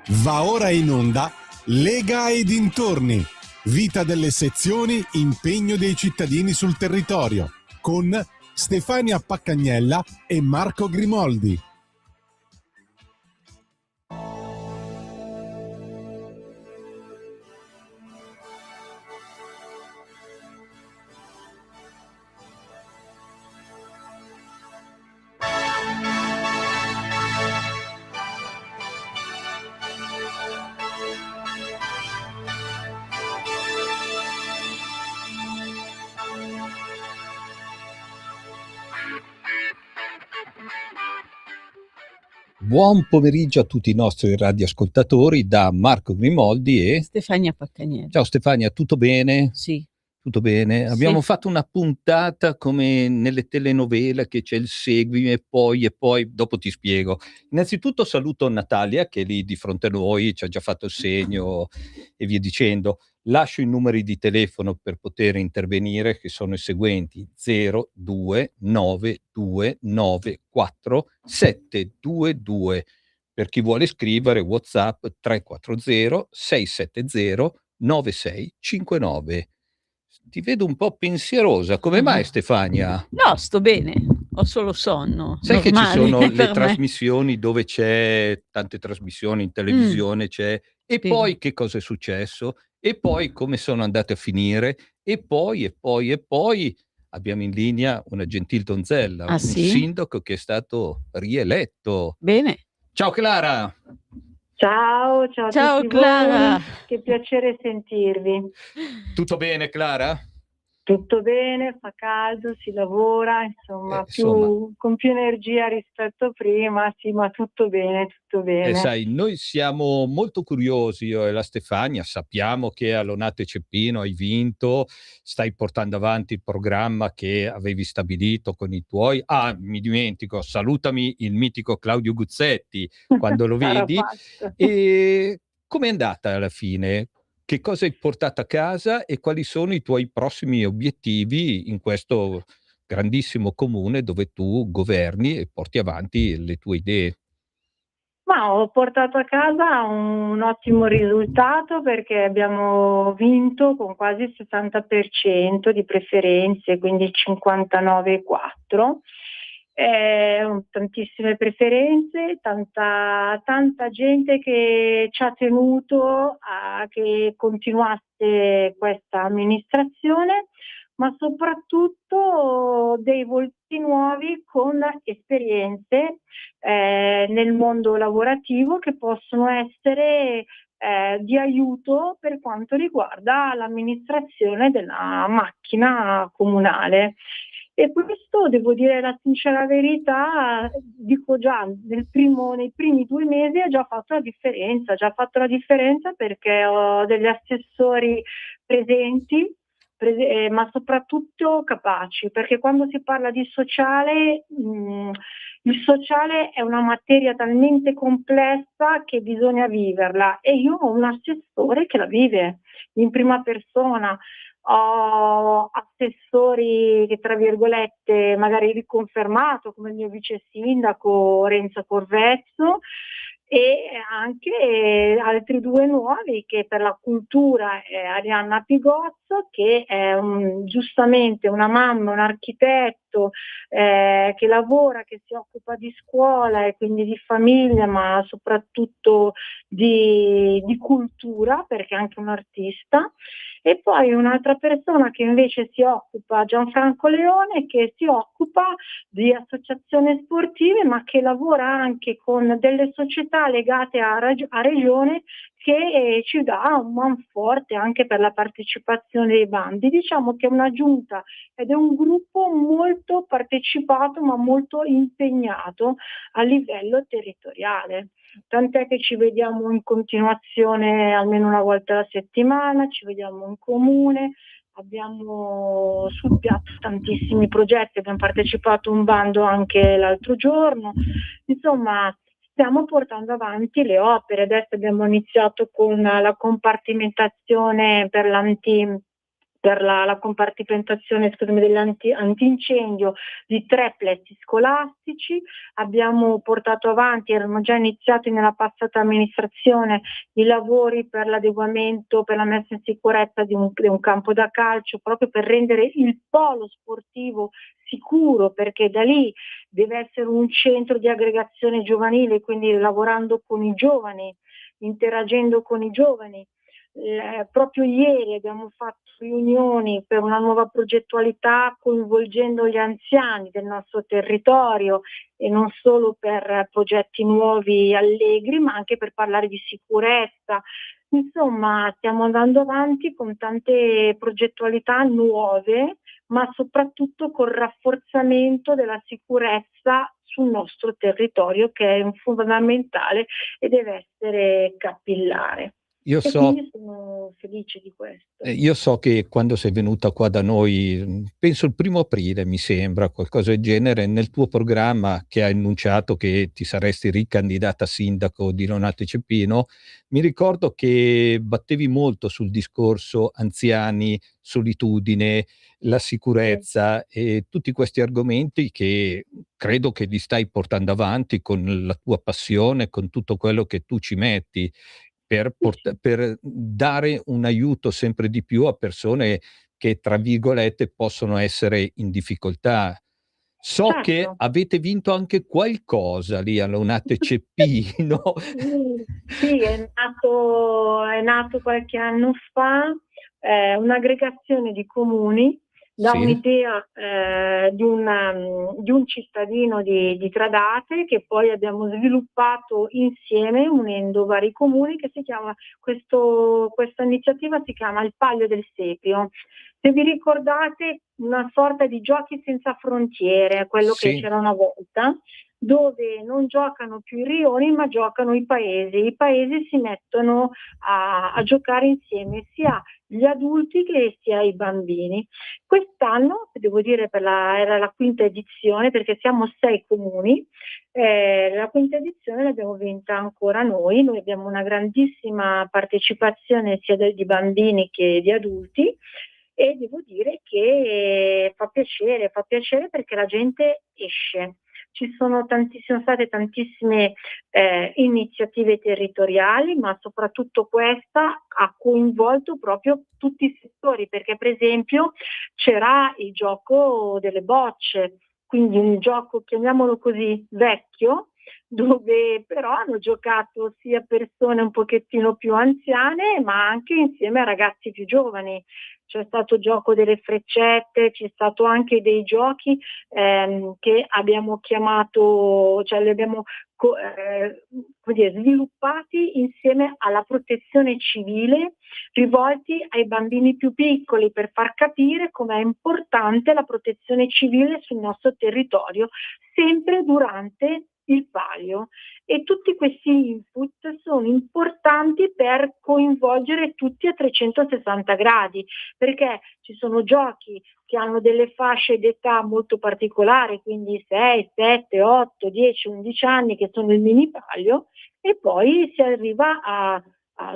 Va ora in onda Lega e dintorni, vita delle sezioni, impegno dei cittadini sul territorio, con Stefania Paccagnella e Marco Grimoldi. Buon pomeriggio a tutti i nostri radioascoltatori da Marco Grimoldi e Stefania Paccagnella. Ciao Stefania, tutto bene? Sì. Tutto bene? Sì. Abbiamo fatto una puntata come nelle telenovela che c'è il segui e poi dopo ti spiego. Innanzitutto saluto Natalia che è lì di fronte a noi, ci ha già fatto il segno e via dicendo. Lascio i numeri di telefono per poter intervenire che sono i seguenti: 029294722. Per chi vuole scrivere WhatsApp 340 670 9659. Ti vedo un po' pensierosa, come mai Stefania? No, sto bene, ho solo sonno. Sai che ci normale sono le per me. trasmissioni dove c'è tante trasmissioni in televisione, c'è e Sì. poi che cosa è successo? E poi come sono andate a finire? E poi abbiamo in linea una gentil donzella, un sì? sindaco che è stato rieletto. Bene. Ciao Clara! Ciao a Ciao tutti Clara. voi, che piacere sentirvi. Tutto bene Clara? Tutto bene, fa caldo, si lavora, insomma, con più energia rispetto a prima, sì, ma tutto bene, tutto bene. Sai, noi siamo molto curiosi, io e la Stefania, sappiamo che all'Onate Ceppino hai vinto, stai portando avanti il programma che avevi stabilito con i tuoi. Ah, mi dimentico, salutami il mitico Claudio Guzzetti quando lo vedi. E com'è andata alla fine? Che cosa hai portato a casa e quali sono i tuoi prossimi obiettivi in questo grandissimo comune dove tu governi e porti avanti le tue idee? Ma ho portato a casa un ottimo risultato perché abbiamo vinto con quasi il 60% di preferenze, quindi 59,4. Tantissime preferenze, tanta gente che ci ha tenuto a che continuasse questa amministrazione, ma soprattutto dei volti nuovi con esperienze nel mondo lavorativo che possono essere di aiuto per quanto riguarda l'amministrazione della macchina comunale. E questo, devo dire la sincera verità, dico già, nei primi 2 mesi ha già fatto la differenza perché ho degli assessori presenti, ma soprattutto capaci, perché quando si parla di sociale, il sociale è una materia talmente complessa che bisogna viverla e io ho un assessore che la vive in prima persona. Ho assessori che, tra virgolette, magari riconfermato, come il mio vice sindaco Renzo Corvezzo, e anche altri 2 nuovi che per la cultura è Arianna Pigozzo, che è giustamente una mamma, un architetto che lavora, che si occupa di scuola e quindi di famiglia, ma soprattutto di cultura, perché è anche un artista. E poi un'altra persona che invece si occupa, Gianfranco Leone, che si occupa di associazioni sportive, ma che lavora anche con delle società legate a regione, che ci dà un manforte anche per la partecipazione ai bandi. Diciamo che è una giunta ed è un gruppo molto partecipato ma molto impegnato a livello territoriale. Tant'è che ci vediamo in continuazione almeno una volta alla settimana, ci vediamo in comune, abbiamo sul piatto tantissimi progetti, abbiamo partecipato a un bando anche l'altro giorno, insomma stiamo portando avanti le opere. Adesso abbiamo iniziato con la compartimentazione per per la compartimentazione, scusami, antincendio di 3 plessi scolastici. Abbiamo portato avanti, erano già iniziati nella passata amministrazione, i lavori per l'adeguamento, per la messa in sicurezza di un campo da calcio, proprio per rendere il polo sportivo sicuro, perché da lì deve essere un centro di aggregazione giovanile, quindi lavorando con i giovani, interagendo con i giovani. Proprio ieri abbiamo fatto riunioni per una nuova progettualità coinvolgendo gli anziani del nostro territorio, e non solo per progetti nuovi allegri, ma anche per parlare di sicurezza. Insomma, stiamo andando avanti con tante progettualità nuove, ma soprattutto col rafforzamento della sicurezza sul nostro territorio, che è fondamentale e deve essere capillare. Io E so, quindi sono felice di questo. io so che quando sei venuta qua da noi, penso il 1° aprile, mi sembra, qualcosa del genere, nel tuo programma che hai annunciato che ti saresti ricandidata sindaco di Lonate Ceppino, mi ricordo che battevi molto sul discorso anziani, solitudine, la sicurezza e tutti questi argomenti che credo che li stai portando avanti con la tua passione, con tutto quello che tu ci metti per dare un aiuto sempre di più a persone che, tra virgolette, possono essere in difficoltà. So che Certo. avete vinto anche qualcosa lì a Lonate Ceppino. Sì, è nato qualche anno fa, un'aggregazione di comuni da Sì, un'idea di un cittadino di Tradate, che poi abbiamo sviluppato insieme unendo vari comuni, che si chiama, questa iniziativa si chiama Il Palio del Sepio. Se vi ricordate, una sorta di giochi senza frontiere, quello che sì. c'era una volta, dove non giocano più i rioni ma giocano i paesi si mettono a giocare insieme, sia gli adulti che sia i bambini. Quest'anno, devo dire, era la 5ª edizione, perché siamo 6 comuni, la 5ª edizione l'abbiamo vinta ancora noi abbiamo una grandissima partecipazione sia di bambini che di adulti, e devo dire che fa piacere perché la gente esce. Ci sono state tantissime iniziative territoriali, ma soprattutto questa ha coinvolto proprio tutti i settori, perché per esempio c'era il gioco delle bocce, quindi un gioco, chiamiamolo così, vecchio, dove però hanno giocato sia persone un pochettino più anziane, ma anche insieme a ragazzi più giovani. C'è stato il gioco delle freccette, c'è stato anche dei giochi che abbiamo chiamato, cioè li abbiamo sviluppati insieme alla protezione civile, rivolti ai bambini più piccoli, per far capire com'è importante la protezione civile sul nostro territorio, sempre durante il palio. E tutti questi input sono importanti per coinvolgere tutti a 360 gradi, perché ci sono giochi che hanno delle fasce d'età molto particolari, quindi 6, 7, 8, 10, 11 anni, che sono il mini palio, e poi si arriva a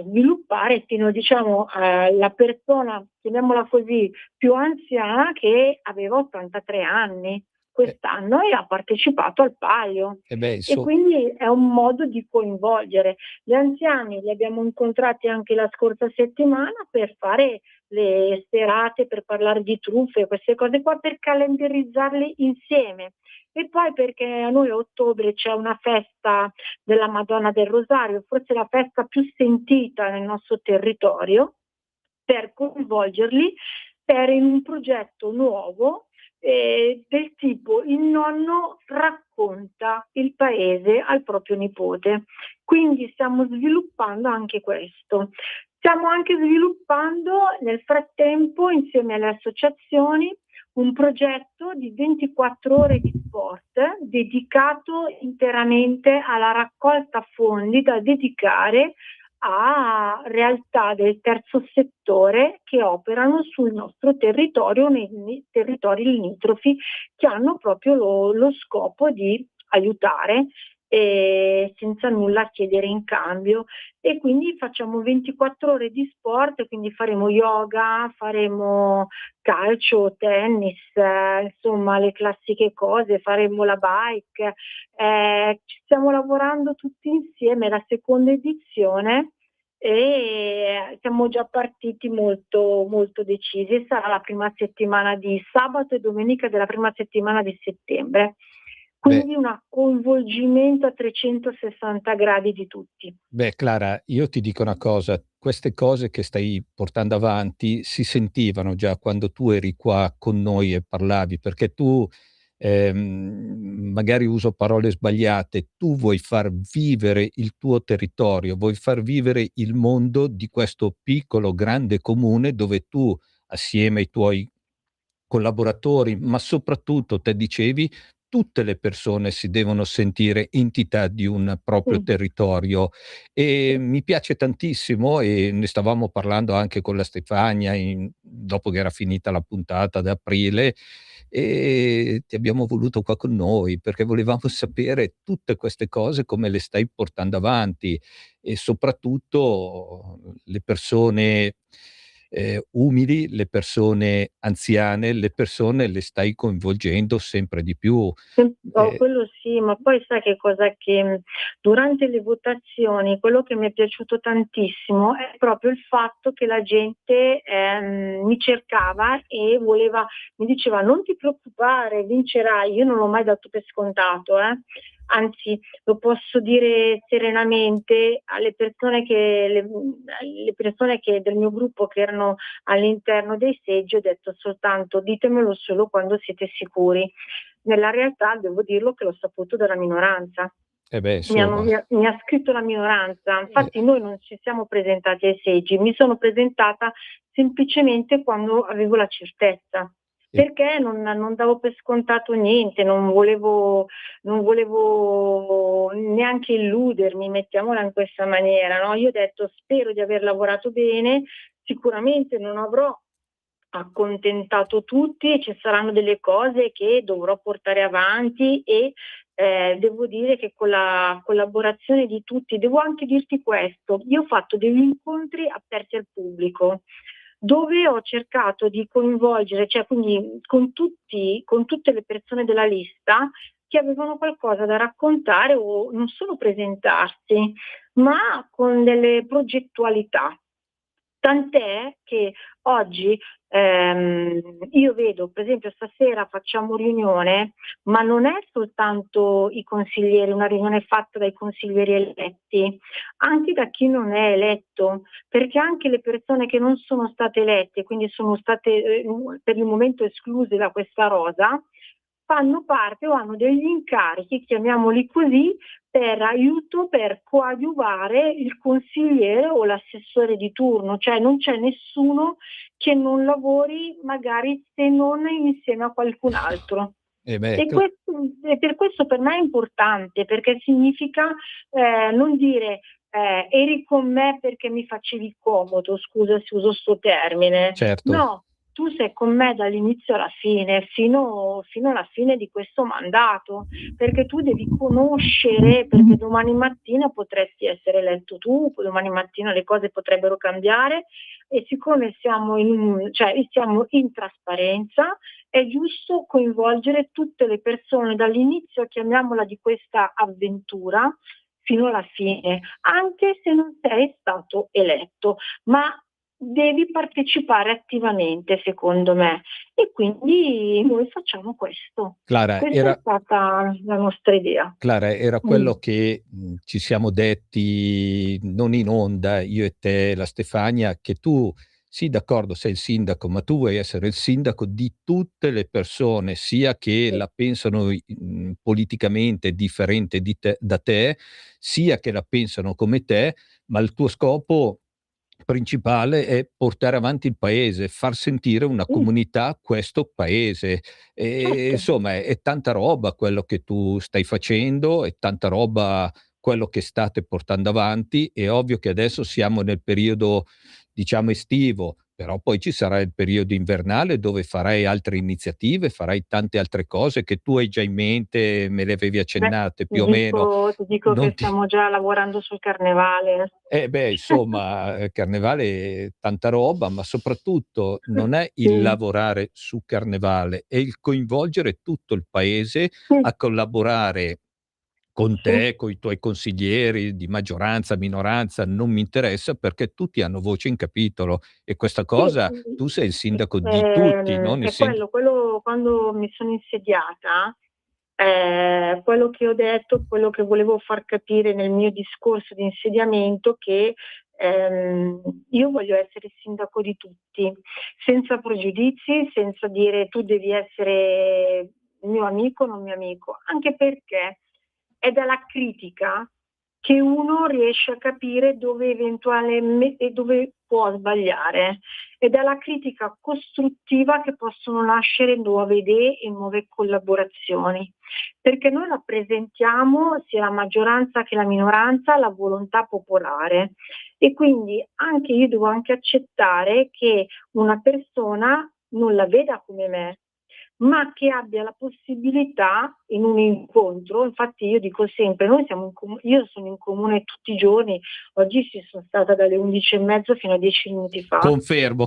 sviluppare fino, diciamo, alla persona, chiamiamola così, più anziana, che aveva 83 anni quest'anno e ha partecipato al palio. E quindi è un modo di coinvolgere gli anziani. Li abbiamo incontrati anche la scorsa settimana per fare le serate, per parlare di truffe, queste cose qua, per calendarizzarli insieme. E poi perché a noi a ottobre c'è una festa della Madonna del Rosario, forse la festa più sentita nel nostro territorio, per coinvolgerli in un progetto nuovo del tipo: il nonno racconta il paese al proprio nipote. Quindi stiamo sviluppando anche questo. Stiamo anche sviluppando nel frattempo, insieme alle associazioni, un progetto di 24 ore di sport dedicato interamente alla raccolta fondi da dedicare a realtà del terzo settore che operano sul nostro territorio, nei territori limitrofi, che hanno proprio lo scopo di aiutare e senza nulla chiedere in cambio, e quindi facciamo 24 ore di sport, quindi faremo yoga, faremo calcio, tennis, insomma le classiche cose, faremo la bike, ci stiamo lavorando tutti insieme, è la seconda edizione e siamo già partiti molto, molto decisi. Sarà la prima settimana di sabato e domenica della prima settimana di settembre. Quindi un coinvolgimento a 360 gradi di tutti. Beh, Clara, io ti dico una cosa, queste cose che stai portando avanti si sentivano già quando tu eri qua con noi e parlavi, perché tu, magari uso parole sbagliate, tu vuoi far vivere il tuo territorio, vuoi far vivere il mondo di questo piccolo, grande comune dove tu, assieme ai tuoi collaboratori, ma soprattutto, te dicevi, tutte le persone si devono sentire entità di un proprio territorio e mi piace tantissimo e ne stavamo parlando anche con la Stefania dopo che era finita la puntata d'aprile e ti abbiamo voluto qua con noi perché volevamo sapere tutte queste cose come le stai portando avanti e soprattutto le persone umili, le persone anziane, le persone le stai coinvolgendo sempre di più. Quello sì, ma poi sai che cosa? Che durante le votazioni quello che mi è piaciuto tantissimo è proprio il fatto che la gente mi cercava e mi diceva non ti preoccupare, vincerai. Io non l'ho mai dato per scontato, anzi lo posso dire serenamente alle persone le persone che del mio gruppo che erano all'interno dei seggi, ho detto soltanto ditemelo solo quando siete sicuri. Nella realtà devo dirlo che l'ho saputo dalla minoranza. Insomma. Mi ha scritto la minoranza, infatti noi non ci siamo presentati ai seggi, mi sono presentata semplicemente quando avevo la certezza, perché non davo per scontato niente, non volevo neanche illudermi, mettiamola in questa maniera, no? Io ho detto spero di aver lavorato bene, sicuramente non avrò accontentato tutti e ci saranno delle cose che dovrò portare avanti e devo dire che con la collaborazione di tutti, devo anche dirti questo, io ho fatto degli incontri aperti al pubblico dove ho cercato di coinvolgere, cioè quindi con tutte le persone della lista che avevano qualcosa da raccontare o non solo presentarsi, ma con delle progettualità. Tant'è che oggi io vedo, per esempio stasera facciamo riunione, ma non è soltanto i consiglieri, una riunione fatta dai consiglieri eletti, anche da chi non è eletto, perché anche le persone che non sono state elette, quindi sono state per il momento escluse da questa rosa, fanno parte o hanno degli incarichi, chiamiamoli così, per aiuto, per coadiuvare il consigliere o l'assessore di turno, cioè non c'è nessuno che non lavori magari se non insieme a qualcun altro. E per questo per me è importante, perché significa non dire eri con me perché mi facevi comodo, scusa se uso sto termine, certo. No, tu sei con me dall'inizio alla fine, fino alla fine di questo mandato, perché tu devi conoscere, perché domani mattina potresti essere eletto tu, domani mattina le cose potrebbero cambiare e siccome siamo in trasparenza, è giusto coinvolgere tutte le persone dall'inizio, chiamiamola, di questa avventura fino alla fine, anche se non sei stato eletto, ma devi partecipare attivamente, secondo me, e quindi noi facciamo questo. Clara, Questa è stata la nostra idea. Clara, era quello che ci siamo detti non in onda, io e te, la Stefania, che tu, sì, d'accordo, sei il sindaco, ma tu vuoi essere il sindaco di tutte le persone, sia che la pensano politicamente differente da te, sia che la pensano come te, ma il tuo scopo principale è portare avanti il paese, far sentire una comunità questo paese. E, insomma, è tanta roba quello che tu stai facendo, è tanta roba quello che state portando avanti. È ovvio che adesso siamo nel periodo, diciamo, estivo, però poi ci sarà il periodo invernale dove farai altre iniziative, farai tante altre cose che tu hai già in mente, me le avevi Beh, accennate più o meno. ti dico che Non ti stiamo già lavorando sul carnevale. beh, insomma, carnevale è tanta roba, ma soprattutto non è il Sì, lavorare su carnevale, è il coinvolgere tutto il paese sì, a collaborare con sì, te, coi tuoi consiglieri di maggioranza, minoranza, non mi interessa perché tutti hanno voce in capitolo e questa sì, cosa tu sei il sindaco di tutti, non il è sindaco. quello quando mi sono insediata, quello che ho detto, quello che volevo far capire nel mio discorso di insediamento, che io voglio essere il sindaco di tutti, senza pregiudizi, senza dire tu devi essere mio amico o non mio amico, anche perché è dalla critica che uno riesce a capire dove e dove può sbagliare. È dalla critica costruttiva che possono nascere nuove idee e nuove collaborazioni, perché noi rappresentiamo sia la maggioranza che la minoranza la volontà popolare e quindi anche io devo anche accettare che una persona non la veda come me, ma che abbia la possibilità in un incontro, infatti io dico sempre, io sono in comune tutti i giorni, oggi ci sono stata dalle 11:30 fino a 10 minuti fa.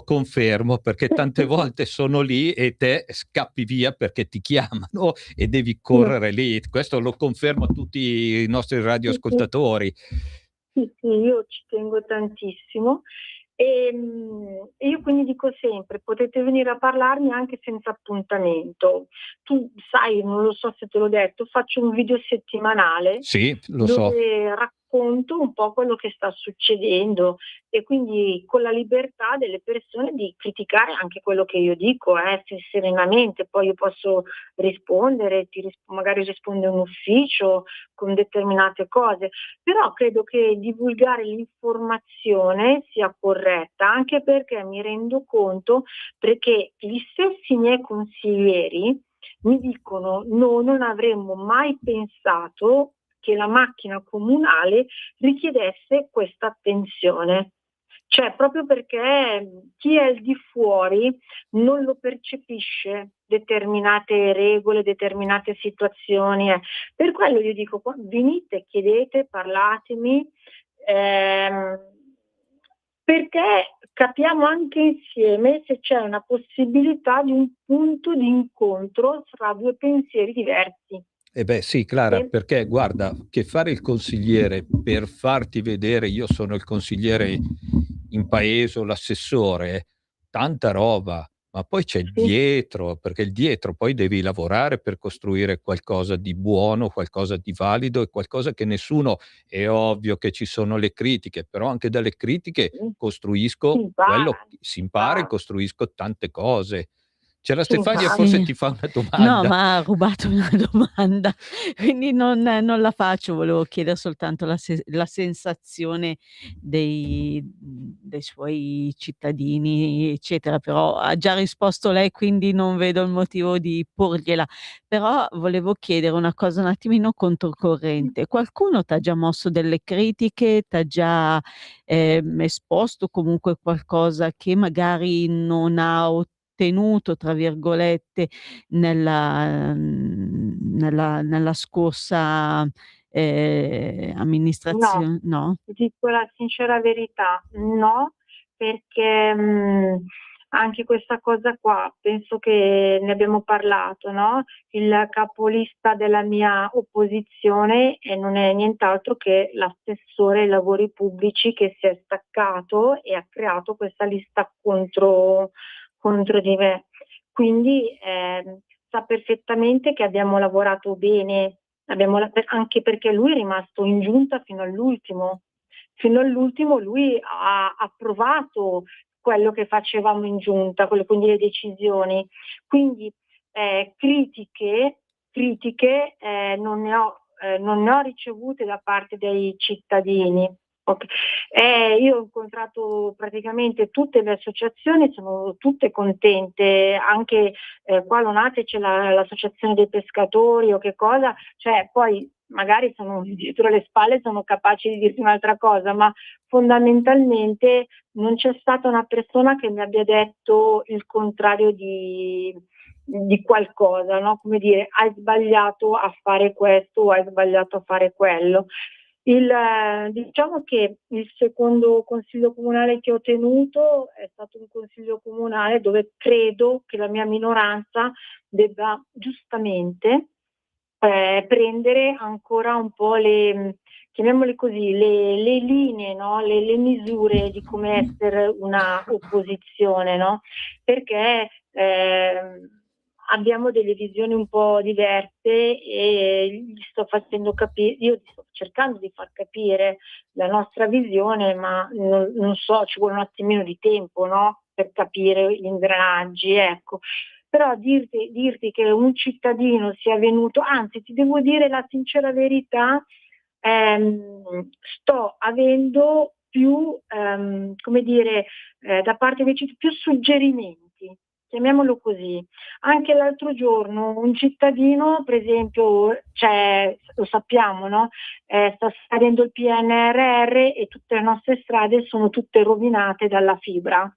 Confermo, perché tante volte sono lì e te scappi via perché ti chiamano e devi correre lì. Questo lo confermo a tutti i nostri Sì, sì. radioascoltatori. Sì, sì, io ci tengo tantissimo. E io quindi dico sempre, potete venire a parlarmi anche senza appuntamento. Tu sai, non lo so se te l'ho detto, faccio un video settimanale Sì, lo so. dove racconto un po' quello che sta succedendo e quindi con la libertà delle persone di criticare anche quello che io dico, serenamente, poi io posso rispondere, magari risponde un ufficio con determinate cose, però credo che divulgare l'informazione sia corretta, anche perché mi rendo conto perché gli stessi miei consiglieri mi dicono: "No, non avremmo mai pensato che la macchina comunale richiedesse questa attenzione". Cioè, proprio perché chi è al di fuori non lo percepisce determinate regole, determinate situazioni. Per quello io dico: venite, chiedete, parlatemi, ehm, perché capiamo anche insieme se c'è una possibilità di un punto di incontro fra due pensieri diversi. Eh beh sì, Clara, Sì, perché guarda, che fare il consigliere per farti vedere io sono il consigliere in paese o l'assessore, tanta roba, ma poi c'è il sì, dietro, perché il dietro poi devi lavorare per costruire qualcosa di buono, qualcosa di valido e qualcosa che nessuno, è ovvio che ci sono le critiche, però anche dalle critiche sì, si costruisco quello, impara, si impara e costruisco tante cose. C'è la si Stefania, impara. forse Sì. ti fa una No, domanda. ma ha rubato una domanda, quindi non la faccio, volevo chiedere soltanto la sensazione dei suoi cittadini, eccetera, però ha già risposto lei, quindi non vedo il motivo di porgliela. Però volevo chiedere una cosa un attimino controcorrente: qualcuno t'ha già mosso delle critiche, t'ha già, esposto comunque qualcosa che magari non ha "ottenuto", tra virgolette, nella scorsa, No, no? ti dico la sincera verità, no, perché anche questa cosa qua, penso che ne abbiamo parlato, no? Il capolista della mia opposizione e non è nient'altro che l'assessore ai lavori pubblici che si è staccato e ha creato questa lista contro di me. Quindi sa perfettamente che abbiamo lavorato bene. Anche perché lui è rimasto in giunta fino all'ultimo. Fino all'ultimo lui ha approvato quello che facevamo in giunta, quindi le decisioni. Quindi critiche non ne ho ricevute da parte dei cittadini. Ok. Io ho incontrato praticamente tutte le associazioni, sono tutte contente, anche qua a Lonate c'è l'associazione dei pescatori o che cosa, cioè poi magari sono dietro le spalle, sono capaci di dirti un'altra cosa, ma fondamentalmente non c'è stata una persona che mi abbia detto il contrario di qualcosa, no? Come dire, hai sbagliato a fare questo o hai sbagliato a fare quello. Diciamo che il secondo consiglio comunale che ho tenuto è stato un consiglio comunale dove credo che la mia minoranza debba giustamente prendere ancora un po' chiamiamole così, le linee, no? Le misure di come essere una opposizione, no? Perché abbiamo delle visioni un po' diverse e gli sto facendo capire, io sto cercando di far capire la nostra visione, ma non so, ci vuole un attimino di tempo, no? Per capire gli ingranaggi, ecco. Però dirti che un cittadino sia venuto, anzi ti devo dire la sincera verità, sto avendo più, come dire, da parte dei cittadini, più suggerimenti, chiamiamolo così. Anche l'altro giorno un cittadino, per esempio, lo sappiamo, no? Sta scadendo il PNRR e tutte le nostre strade sono tutte rovinate dalla fibra.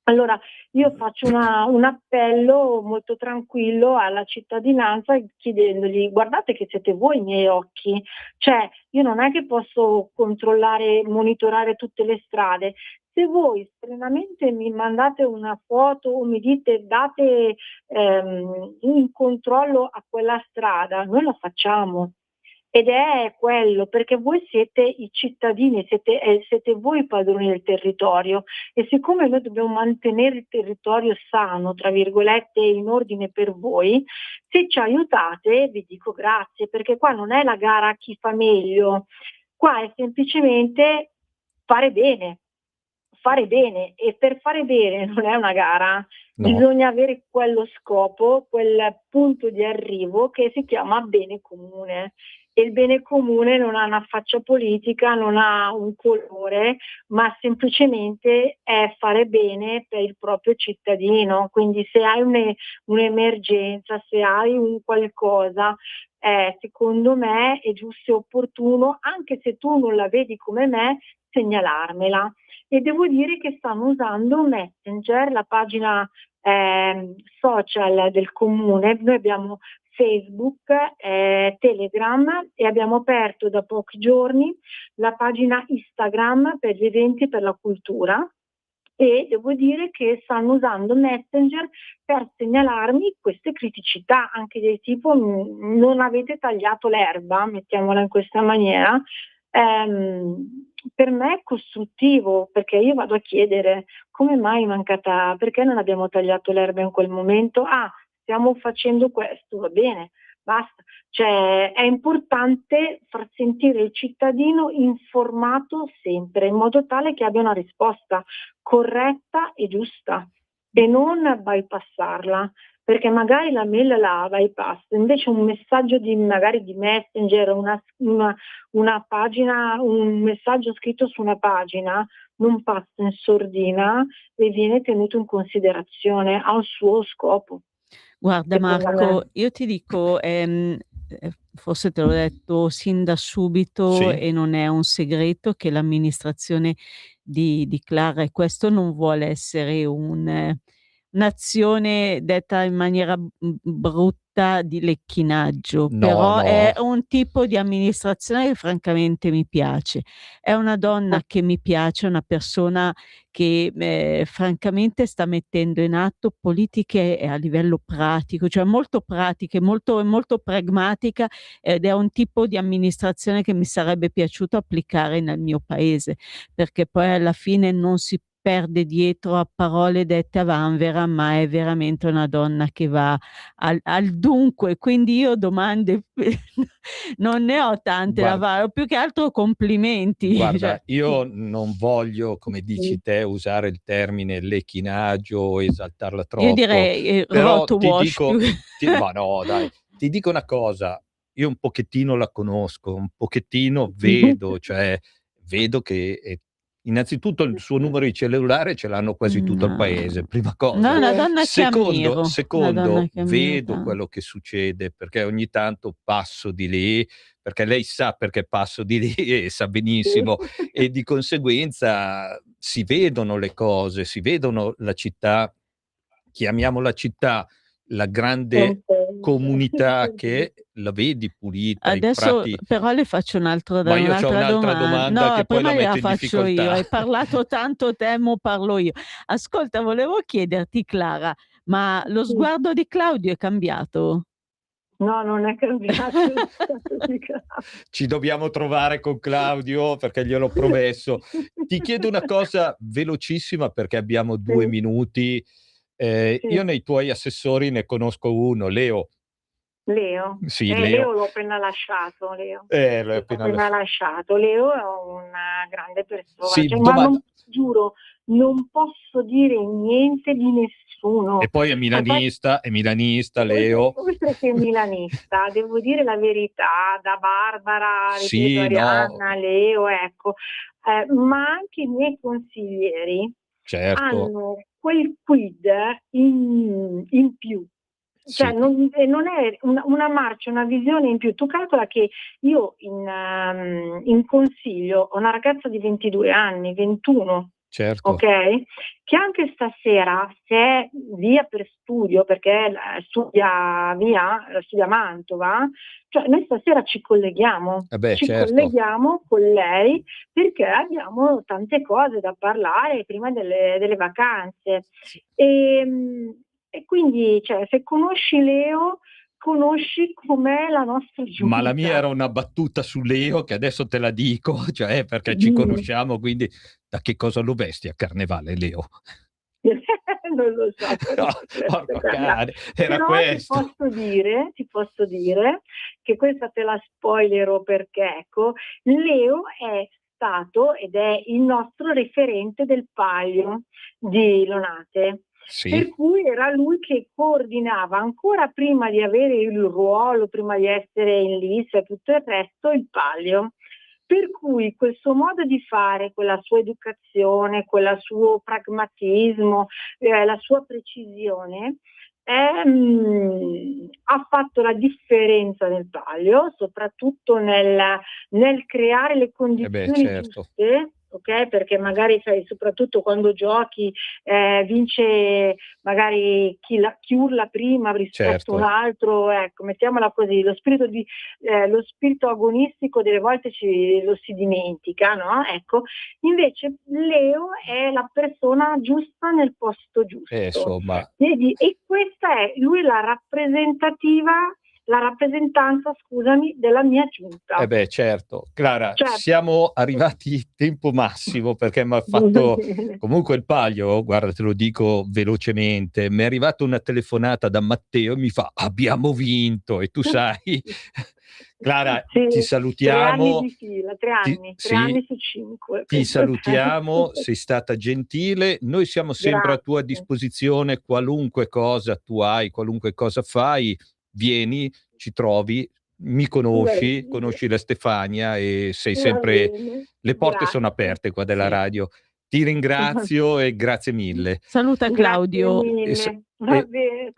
Allora, io faccio un appello molto tranquillo alla cittadinanza chiedendogli: guardate che siete voi i miei occhi, cioè io non è che posso controllare, monitorare tutte le strade. Se voi strenamente mi mandate una foto o mi dite date un controllo a quella strada, noi lo facciamo. Ed è quello, perché voi siete i cittadini, siete voi i padroni del territorio e siccome noi dobbiamo mantenere il territorio sano, tra virgolette, in ordine per voi, se ci aiutate vi dico grazie, perché qua non è la gara a chi fa meglio, qua è semplicemente fare bene. Fare bene, e per fare bene non è una gara, No. bisogna avere quello scopo, quel punto di arrivo che si chiama bene comune. E il bene comune non ha una faccia politica, non ha un colore, ma semplicemente è fare bene per il proprio cittadino. Quindi se hai un'emergenza, se hai un qualcosa, secondo me è giusto e opportuno, anche se tu non la vedi come me, segnalarmela. E devo dire che stanno usando Messenger, la pagina social del comune. Noi abbiamo Facebook, Telegram e abbiamo aperto da pochi giorni la pagina Instagram per gli eventi per la cultura e devo dire che stanno usando Messenger per segnalarmi queste criticità, anche del tipo non avete tagliato l'erba, mettiamola in questa maniera. Per me è costruttivo, perché io vado a chiedere come mai mancata, perché non abbiamo tagliato l'erba in quel momento? Ah, stiamo facendo questo, va bene, basta. Cioè, è importante far sentire il cittadino informato sempre, in modo tale che abbia una risposta corretta e giusta e non bypassarla, perché magari la mail la bypass, invece un messaggio magari di Messenger, una pagina, un messaggio scritto su una pagina non passa in sordina e viene tenuto in considerazione, ha un suo scopo. Guarda Secondo Marco, me. io ti dico, forse te l'ho detto sin da subito Sì. e non è un segreto che l'amministrazione di Clara, e questo non vuole essere un'azione detta in maniera brutta di lecchinaggio, No, però è no. un tipo di amministrazione che francamente mi piace. È una donna che mi piace, una persona che francamente sta mettendo in atto politiche a livello pratico, cioè molto pratiche, molto pragmatica, ed è un tipo di amministrazione che mi sarebbe piaciuto applicare nel mio paese, perché poi alla fine non si perde dietro a parole dette a vanvera, ma è veramente una donna che va al dunque. Quindi io domande non ne ho tante da Guarda, fare, ho più che altro complimenti, cioè. guarda, io non voglio, come dici te, usare il termine lecchinaggio o esaltarla Io troppo, direi, però roto ti wash più. dico, ma no, dai, ti dico una cosa, io un pochettino la conosco, un pochettino vedo, cioè vedo che innanzitutto il suo numero di cellulare ce l'hanno quasi tutto il paese, prima cosa. No, una donna che Secondo, ammiro. secondo Che ammiro vedo tanto. quello che succede, perché ogni tanto passo di lì, perché lei sa perché passo di lì e sa benissimo, e di conseguenza si vedono le cose, si vedono la città, chiamiamola città, la grande comunità che la vedi pulita, i Adesso prati. però le faccio Ma io c'ho un'altra un'altra domanda No, che poi prima la metto gliela in faccio io. difficoltà. Hai parlato tanto te, mo parlo io. Ascolta, volevo chiederti, Clara, ma lo Sì. sguardo di Claudio è cambiato? No, non è cambiato. Ci dobbiamo trovare con Claudio perché gliel'ho promesso. Ti chiedo una cosa velocissima perché abbiamo 2 Sì. minuti. Sì. Io nei tuoi assessori ne conosco uno, Leo. Leo? Sì, Leo l'ho appena lasciato, Leo. L'ho appena lasciato. Leo è una grande persona, Sì, cioè, ma domanda. non, giuro, non posso dire niente di nessuno. E poi è milanista, Leo. Oltre che milanista, devo dire la verità, da Barbara, Sì, ripeto, no, Arianna, Leo, ecco, ma anche i miei consiglieri certo. hanno quel quid in più. Cioè, Sì, non è una marcia, una visione in più. Tu calcola che io in consiglio ho una ragazza di 22 anni, 21, certo. ok? Che anche stasera, se è via per studio, perché studia a Mantova, cioè noi stasera ci colleghiamo, Certo. colleghiamo con lei perché abbiamo tante cose da parlare prima delle vacanze. Sì. E quindi, cioè, se conosci Leo, conosci com'è la nostra giunta. Ma la mia era una battuta su Leo che adesso te la dico, cioè perché ci conosciamo, quindi da che cosa lo vesti a Carnevale, Leo? Non lo so. No, porco cane, era però questo. ti posso dire che questa te la spoilerò perché, ecco, Leo è stato ed è il nostro referente del Palio di Lonate. Sì. Per cui era lui che coordinava ancora prima di avere il ruolo, prima di essere in lista e tutto il resto, il Palio. Per cui quel suo modo di fare, quella sua educazione, quel suo pragmatismo, la sua precisione, ha fatto la differenza nel Palio, soprattutto nel creare le condizioni Certo. giuste. Ok, perché magari sai, soprattutto quando giochi vince magari chi urla prima rispetto a un altro, ecco, mettiamola così, lo spirito agonistico delle volte lo si dimentica, no? Ecco, invece Leo è la persona giusta nel posto giusto. Insomma. E questa è lui la rappresentanza, scusami, della mia giunta. Certo. Clara, siamo arrivati tempo massimo perché mi ha fatto comunque il Palio, guarda, te lo dico velocemente, mi è arrivata una telefonata da Matteo e mi fa abbiamo vinto e tu sai. Clara, sì, ti salutiamo. 3 anni di fila, 3 anni, 3 anni su 5. Ti salutiamo, sei stata gentile, noi siamo sempre a tua disposizione, qualunque cosa tu hai, qualunque cosa fai, vieni, ci trovi, mi conosci, conosci la Stefania e sei sempre, le porte sono aperte qua della radio. Ti ringrazio e grazie mille. Saluta Claudio. Va bene,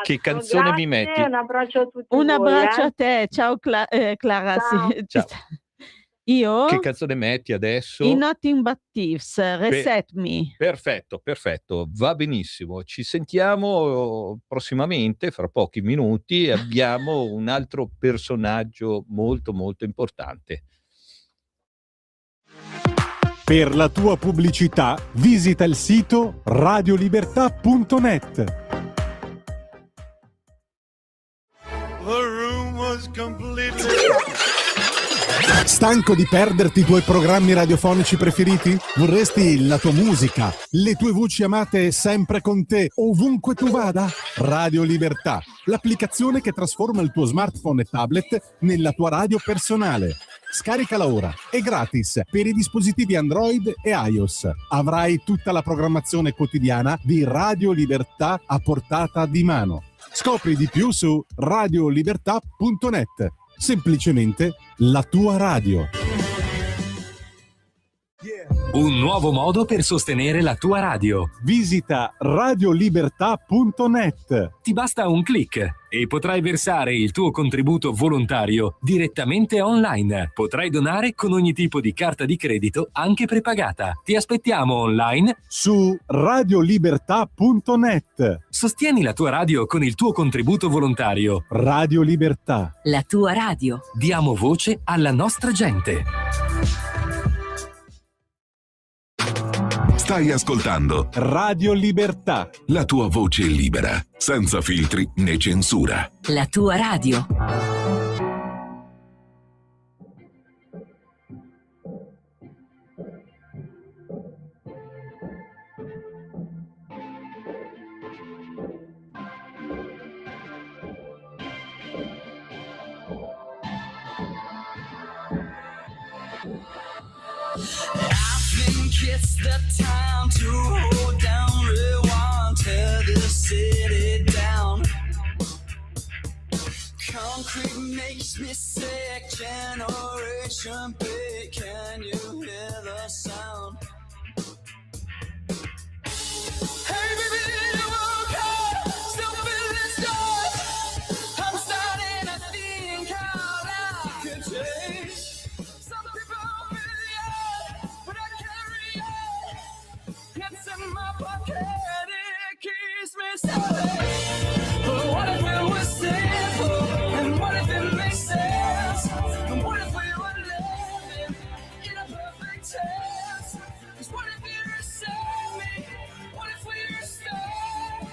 che canzone mi metti? Un abbraccio a tutti. Un abbraccio a te, ciao Clara. Ciao. Ciao. Io? Che canzone metti adesso? In Nothing But Thieves, Reset Me. Perfetto, va benissimo. Ci sentiamo prossimamente, fra pochi minuti, abbiamo un altro personaggio molto molto importante. Per la tua pubblicità visita il sito radiolibertà.net. Stanco di perderti i tuoi programmi radiofonici preferiti? Vorresti la tua musica, le tue voci amate sempre con te, ovunque tu vada? Radio Libertà, l'applicazione che trasforma il tuo smartphone e tablet nella tua radio personale. Scaricala ora, è gratis per i dispositivi Android e iOS. Avrai tutta la programmazione quotidiana di Radio Libertà a portata di mano. Scopri di più su radiolibertà.net. Semplicemente la tua radio. Un nuovo modo per sostenere la tua radio. Visita radiolibertà.net. Ti basta un click e potrai versare il tuo contributo volontario direttamente online. Potrai donare con ogni tipo di carta di credito, anche prepagata. Ti aspettiamo online Su radiolibertà.net. Sostieni la tua radio con il tuo contributo volontario. Radio Libertà. La tua radio. Diamo voce alla nostra gente. Stai ascoltando Radio Libertà. la tua voce libera, senza filtri né censura. La tua radio. It's the time to hold down, rewind, tear this city down. Concrete makes me sick, generation big, can you hear the sound? Hey baby, you okay? Still feeling stuck? I'm starting to think how life can change. Some people really but I carry it. It's in my pocket, it keeps me safe. But what if it was simple? And what if it makes sense? And what if we were living in a perfect chance? 'Cause what if you reset me? What if we restart?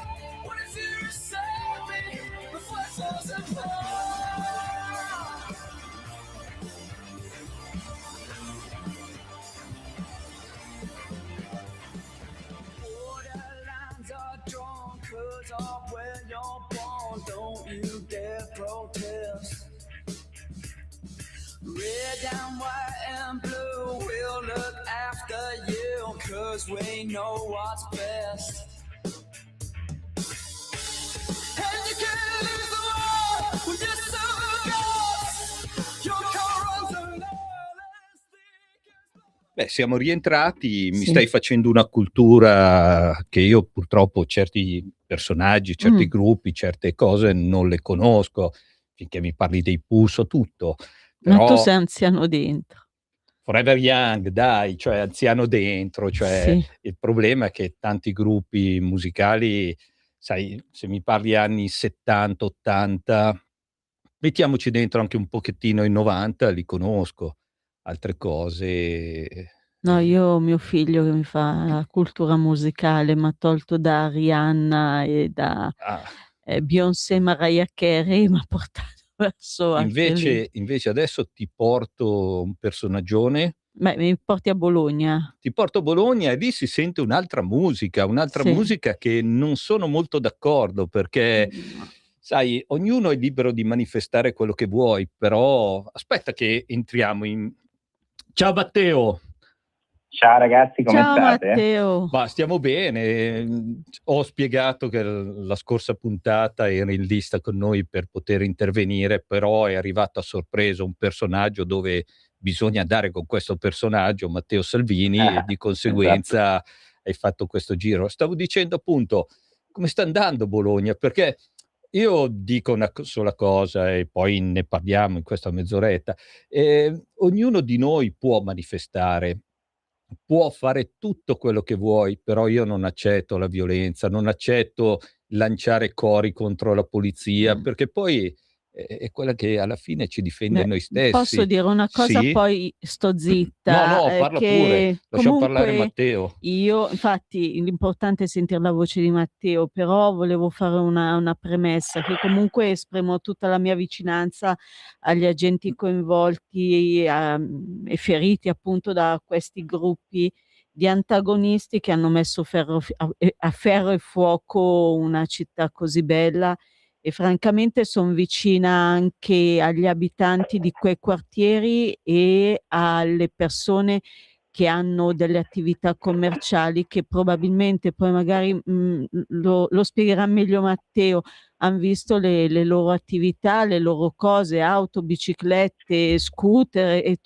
What if you reset me before it falls apart? Borderlines are drawn 'cause of where you're born. Don't you dare protest. Red and white and blue, we'll look after you 'cause we know what's best. And you can't lose the war with your silver guns. Your car runs Beh, siamo rientrati, mi Sì. stai facendo una cultura che io purtroppo certi personaggi, certi gruppi, certe cose non le conosco, finché mi parli dei Pooh so tutto, Ma tu però sei anziano dentro. Forever Young, dai, cioè anziano dentro, cioè Sì. il problema è che tanti gruppi musicali, sai, se mi parli anni 70, 80, mettiamoci dentro anche un pochettino i 90, li conosco. Altre cose No, io mio figlio che mi fa la cultura musicale, m'ha tolto da Rihanna e da, ah, Beyoncé, Mariah Carey, m'ha portato verso altre lì. invece adesso ti porto un personaggione, Beh, mi porti a Bologna? ti porto a Bologna e lì si sente un'altra Sì. musica che non sono molto d'accordo perché, sai, ognuno è libero di manifestare quello che vuoi, però aspetta che entriamo in... Ciao Matteo! Ciao ragazzi, come Ciao state? Matteo. Ma stiamo bene. Ho spiegato che la scorsa puntata eri in lista con noi per poter intervenire, però è arrivato a sorpresa un personaggio dove bisogna andare con questo personaggio, Matteo Salvini, e di conseguenza hai fatto questo giro. Stavo dicendo appunto come sta andando Bologna, perché io dico una sola cosa e poi ne parliamo in questa mezz'oretta. Ognuno di noi può manifestare, può fare tutto quello che vuoi, però io non accetto la violenza, non accetto lanciare cori contro la polizia, perché poi è quella che alla fine ci difende Beh, noi stessi. posso dire una cosa, Sì? poi sto No, zitta, no, parla pure, che lasciamo parlare comunque Matteo. io infatti l'importante è sentir la voce di Matteo, però volevo fare una premessa, che comunque esprimo tutta la mia vicinanza agli agenti coinvolti, e feriti appunto da questi gruppi di antagonisti che hanno messo a ferro e fuoco una città così bella, e francamente son vicina anche agli abitanti di quei quartieri e alle persone che hanno delle attività commerciali che probabilmente poi magari, lo spiegherà meglio Matteo, han visto le loro attività, le loro cose, auto, biciclette, scooter e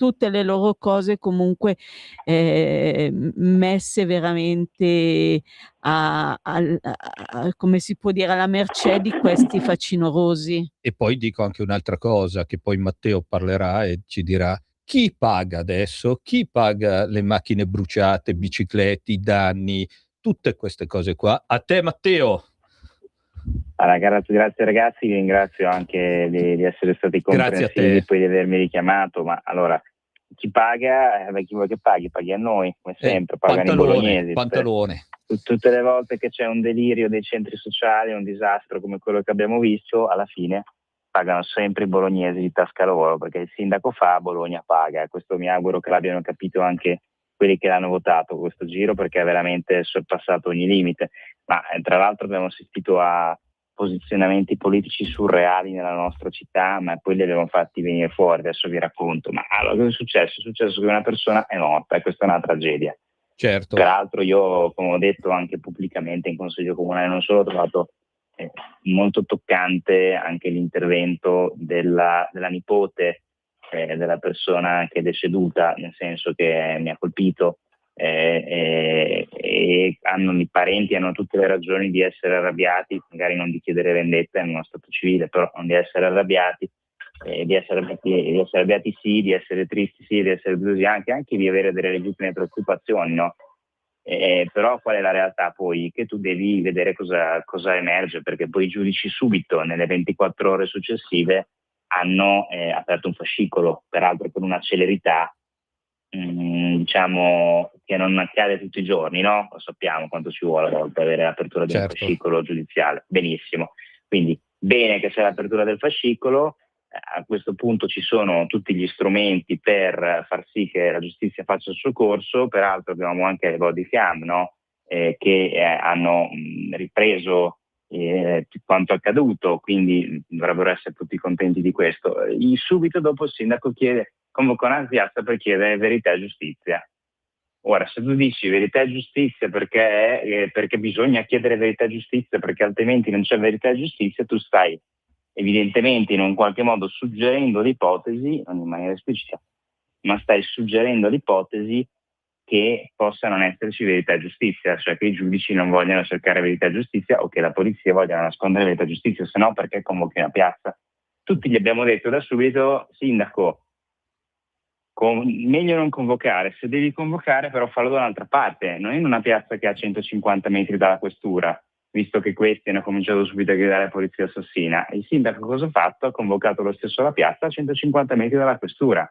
tutte le loro cose comunque messe veramente come si può dire, alla mercé di questi facinorosi. E poi dico anche un'altra cosa, che poi Matteo parlerà e ci dirà: chi paga adesso? Chi paga le macchine bruciate, biciclette, i danni, tutte queste cose qua? A te, Matteo. Allora, grazie ragazzi, vi ringrazio anche di essere stati Grazie a te. comprensivi, poi di avermi richiamato, ma allora chi paga, chi vuoi che paghi a noi, come sempre, pagano i bolognesi. Pantalone. Tutte le volte che c'è un delirio dei centri sociali, un disastro come quello che abbiamo visto, alla fine pagano sempre i bolognesi di tasca loro, perché il sindaco fa, Bologna paga. Questo mi auguro che l'abbiano capito anche quelli che l'hanno votato questo giro, perché ha veramente sorpassato ogni limite. Ma tra l'altro abbiamo assistito a posizionamenti politici surreali nella nostra città, ma poi li abbiamo fatti venire fuori, adesso vi racconto. Ma allora, cosa è successo? È successo che una persona è morta e questa è una tragedia. Certo. Peraltro io, come ho detto anche pubblicamente in Consiglio Comunale, non solo ho trovato molto toccante anche l'intervento della nipote della persona che è deceduta, nel senso che mi ha colpito, e i parenti hanno tutte le ragioni di essere arrabbiati, magari non di chiedere vendetta in uno stato civile, però non di essere arrabbiati, di essere arrabbiati sì, di essere tristi sì, di essere delusi anche di avere delle legittime preoccupazioni, no? Però qual è la realtà poi? Che tu devi vedere cosa emerge, perché poi i giudici subito, nelle 24 ore successive, hanno aperto un fascicolo, peraltro con una celerità diciamo che non accade tutti i giorni, no? Lo sappiamo quanto ci vuole a volte avere l'apertura di un fascicolo giudiziale. Benissimo, quindi bene che c'è l'apertura del fascicolo. A questo punto ci sono tutti gli strumenti per far sì che la giustizia faccia il suo corso. Peraltro abbiamo anche le body cam, no? Che hanno ripreso quanto accaduto, quindi dovrebbero essere tutti contenti di questo. Subito dopo il sindaco convoca una piazza per chiedere verità e giustizia. Ora, se tu dici verità e giustizia perché bisogna chiedere verità e giustizia perché altrimenti non c'è verità e giustizia, tu stai evidentemente in un qualche modo suggerendo l'ipotesi, non in maniera esplicita, ma stai suggerendo l'ipotesi che possa non esserci verità e giustizia, cioè che i giudici non vogliano cercare verità e giustizia o che la polizia voglia nascondere verità e giustizia, se no perché convochi una piazza? Tutti gli abbiamo detto da subito, sindaco, meglio non convocare, se devi convocare però fallo da un'altra parte, non in una piazza che ha 150 metri dalla questura, visto che questi hanno cominciato subito a gridare polizia assassina. Il sindaco cosa ha fatto? Ha convocato lo stesso la piazza a 150 metri dalla questura.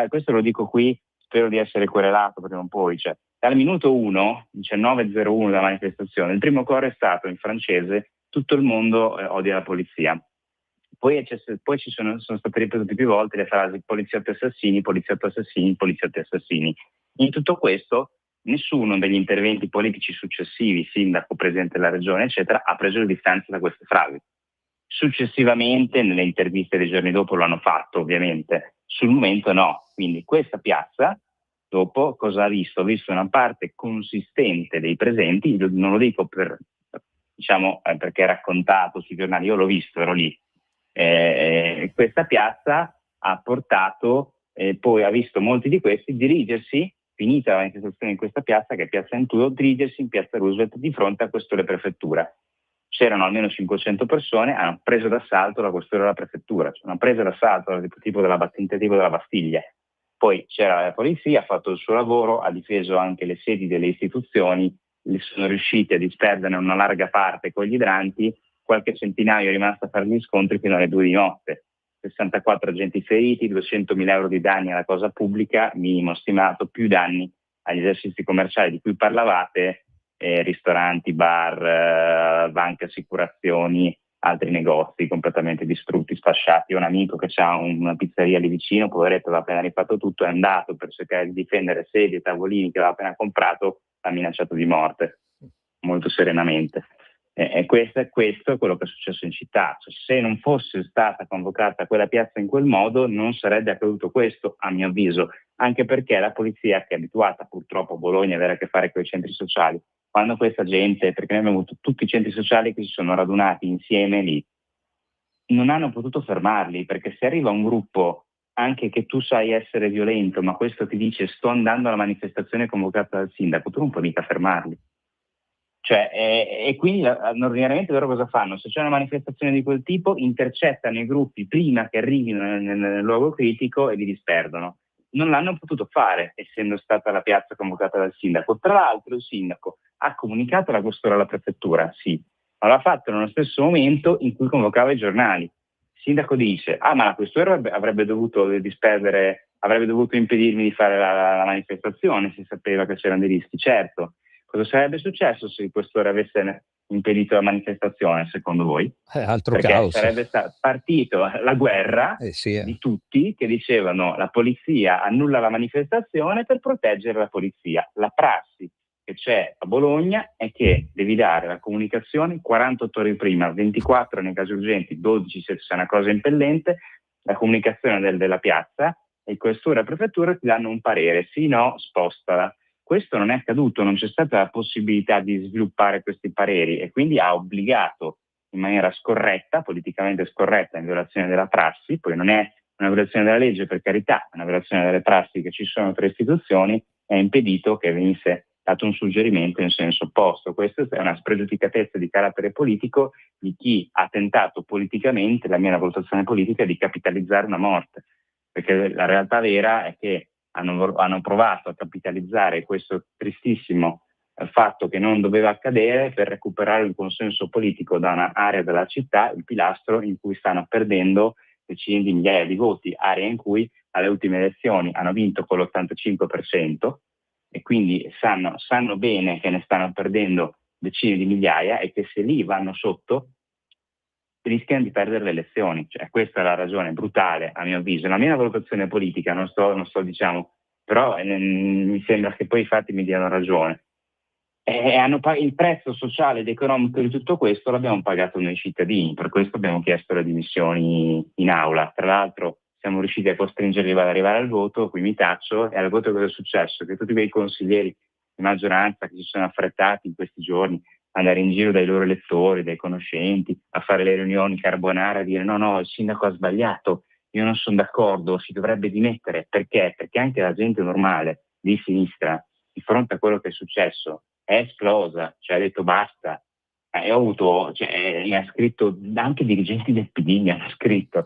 Questo lo dico qui, spero di essere querelato prima o poi. Cioè, dal minuto 1, 19.01 della manifestazione, il primo coro è stato in francese tutto il mondo odia la polizia. Poi ci sono state ripetute più volte le frasi poliziotti assassini, poliziotti assassini, poliziotti assassini. In tutto questo nessuno degli interventi politici successivi, sindaco, presidente della regione, eccetera, ha preso le distanze da queste frasi. Successivamente, nelle interviste dei giorni dopo lo hanno fatto, ovviamente. Sul momento no. Quindi questa piazza, dopo, cosa ha visto? Ha visto una parte consistente dei presenti, non lo dico perché è raccontato sui giornali, io l'ho visto, ero lì. Questa piazza ha portato, poi ha visto molti di questi dirigersi, finita la manifestazione in questa piazza, che è Piazza Entudo, dirigersi in Piazza Roosevelt di fronte a questura e prefettura. C'erano almeno 500 persone, hanno preso d'assalto la questura e la prefettura, cioè hanno preso d'assalto il tentativo della Bastiglia. Poi c'era la polizia, ha fatto il suo lavoro, ha difeso anche le sedi delle istituzioni, sono riusciti a disperderne una larga parte con gli idranti, qualche centinaio è rimasto a fare gli scontri fino alle 2 di notte. 64 agenti feriti, 200.000 euro di danni alla cosa pubblica, minimo stimato, più danni agli esercizi commerciali di cui parlavate, ristoranti, bar, banche, assicurazioni, altri negozi completamente distrutti, sfasciati. Ho un amico che ha una pizzeria lì vicino, poveretto, aveva appena rifatto tutto, è andato per cercare di difendere sedie e tavolini che aveva appena comprato, ha minacciato di morte, molto serenamente. Questo è quello che è successo in città. Cioè, se non fosse stata convocata quella piazza in quel modo non sarebbe accaduto questo, a mio avviso, anche perché la polizia, che è abituata purtroppo a Bologna ad avere a che fare con i centri sociali, quando questa gente, perché noi abbiamo avuto tutti i centri sociali che si sono radunati insieme lì, non hanno potuto fermarli, perché se arriva un gruppo anche che tu sai essere violento, ma questo ti dice sto andando alla manifestazione convocata dal sindaco, tu non puoi mica fermarli. Cioè, e quindi ordinariamente loro cosa fanno? Se c'è una manifestazione di quel tipo, intercettano i gruppi prima che arrivino nel luogo critico e li disperdono. Non l'hanno potuto fare, essendo stata la piazza convocata dal sindaco. Tra l'altro il sindaco ha comunicato la questura alla prefettura, sì, ma l'ha fatto nello stesso momento in cui convocava i giornali. Il sindaco dice, ma la questura avrebbe dovuto disperdere, avrebbe dovuto impedirmi di fare la manifestazione se sapeva che c'erano dei rischi. Certo. Cosa sarebbe successo se il questore avesse impedito la manifestazione, secondo voi? Altro Perché caos. sarebbe partito la guerra Sì. di tutti che dicevano la polizia annulla la manifestazione per proteggere la polizia. La prassi che c'è a Bologna è che devi dare la comunicazione 48 ore prima, 24 nei casi urgenti, 12 se c'è una cosa impellente, la comunicazione della piazza, e il questore e la prefettura ti danno un parere, sì, no, spostala. Questo non è accaduto, non c'è stata la possibilità di sviluppare questi pareri e quindi ha obbligato in maniera scorretta, politicamente scorretta, in violazione della prassi, poi non è una violazione della legge per carità, è una violazione delle prassi che ci sono tra istituzioni, è impedito che venisse dato un suggerimento in senso opposto. Questa è una spregiudicatezza di carattere politico di chi ha tentato politicamente, la mia valutazione politica, di capitalizzare una morte, perché la realtà vera è che hanno provato a capitalizzare questo tristissimo fatto che non doveva accadere per recuperare il consenso politico da un'area della città, il pilastro in cui stanno perdendo decine di migliaia di voti, area in cui alle ultime elezioni hanno vinto con l'85% e quindi sanno bene che ne stanno perdendo decine di migliaia e che se lì vanno sotto rischiano di perdere le elezioni. Cioè, questa è la ragione brutale, a mio avviso. La mia valutazione politica, non sto diciamo, però mi sembra che poi i fatti mi diano ragione. Il prezzo sociale ed economico di tutto questo l'abbiamo pagato noi cittadini, per questo abbiamo chiesto le dimissioni in aula. Tra l'altro siamo riusciti a costringerli ad arrivare al voto, qui mi taccio, e al voto cosa è successo? Che tutti quei consiglieri di maggioranza che si sono affrettati in questi giorni andare in giro dai loro elettori, dai conoscenti, a fare le riunioni carbonara, a dire no, il sindaco ha sbagliato, io non sono d'accordo, si dovrebbe dimettere. Perché? Perché anche la gente normale di sinistra, di fronte a quello che è successo, è esplosa, cioè ha detto basta. Mi ha scritto, anche dirigenti del PD mi hanno scritto,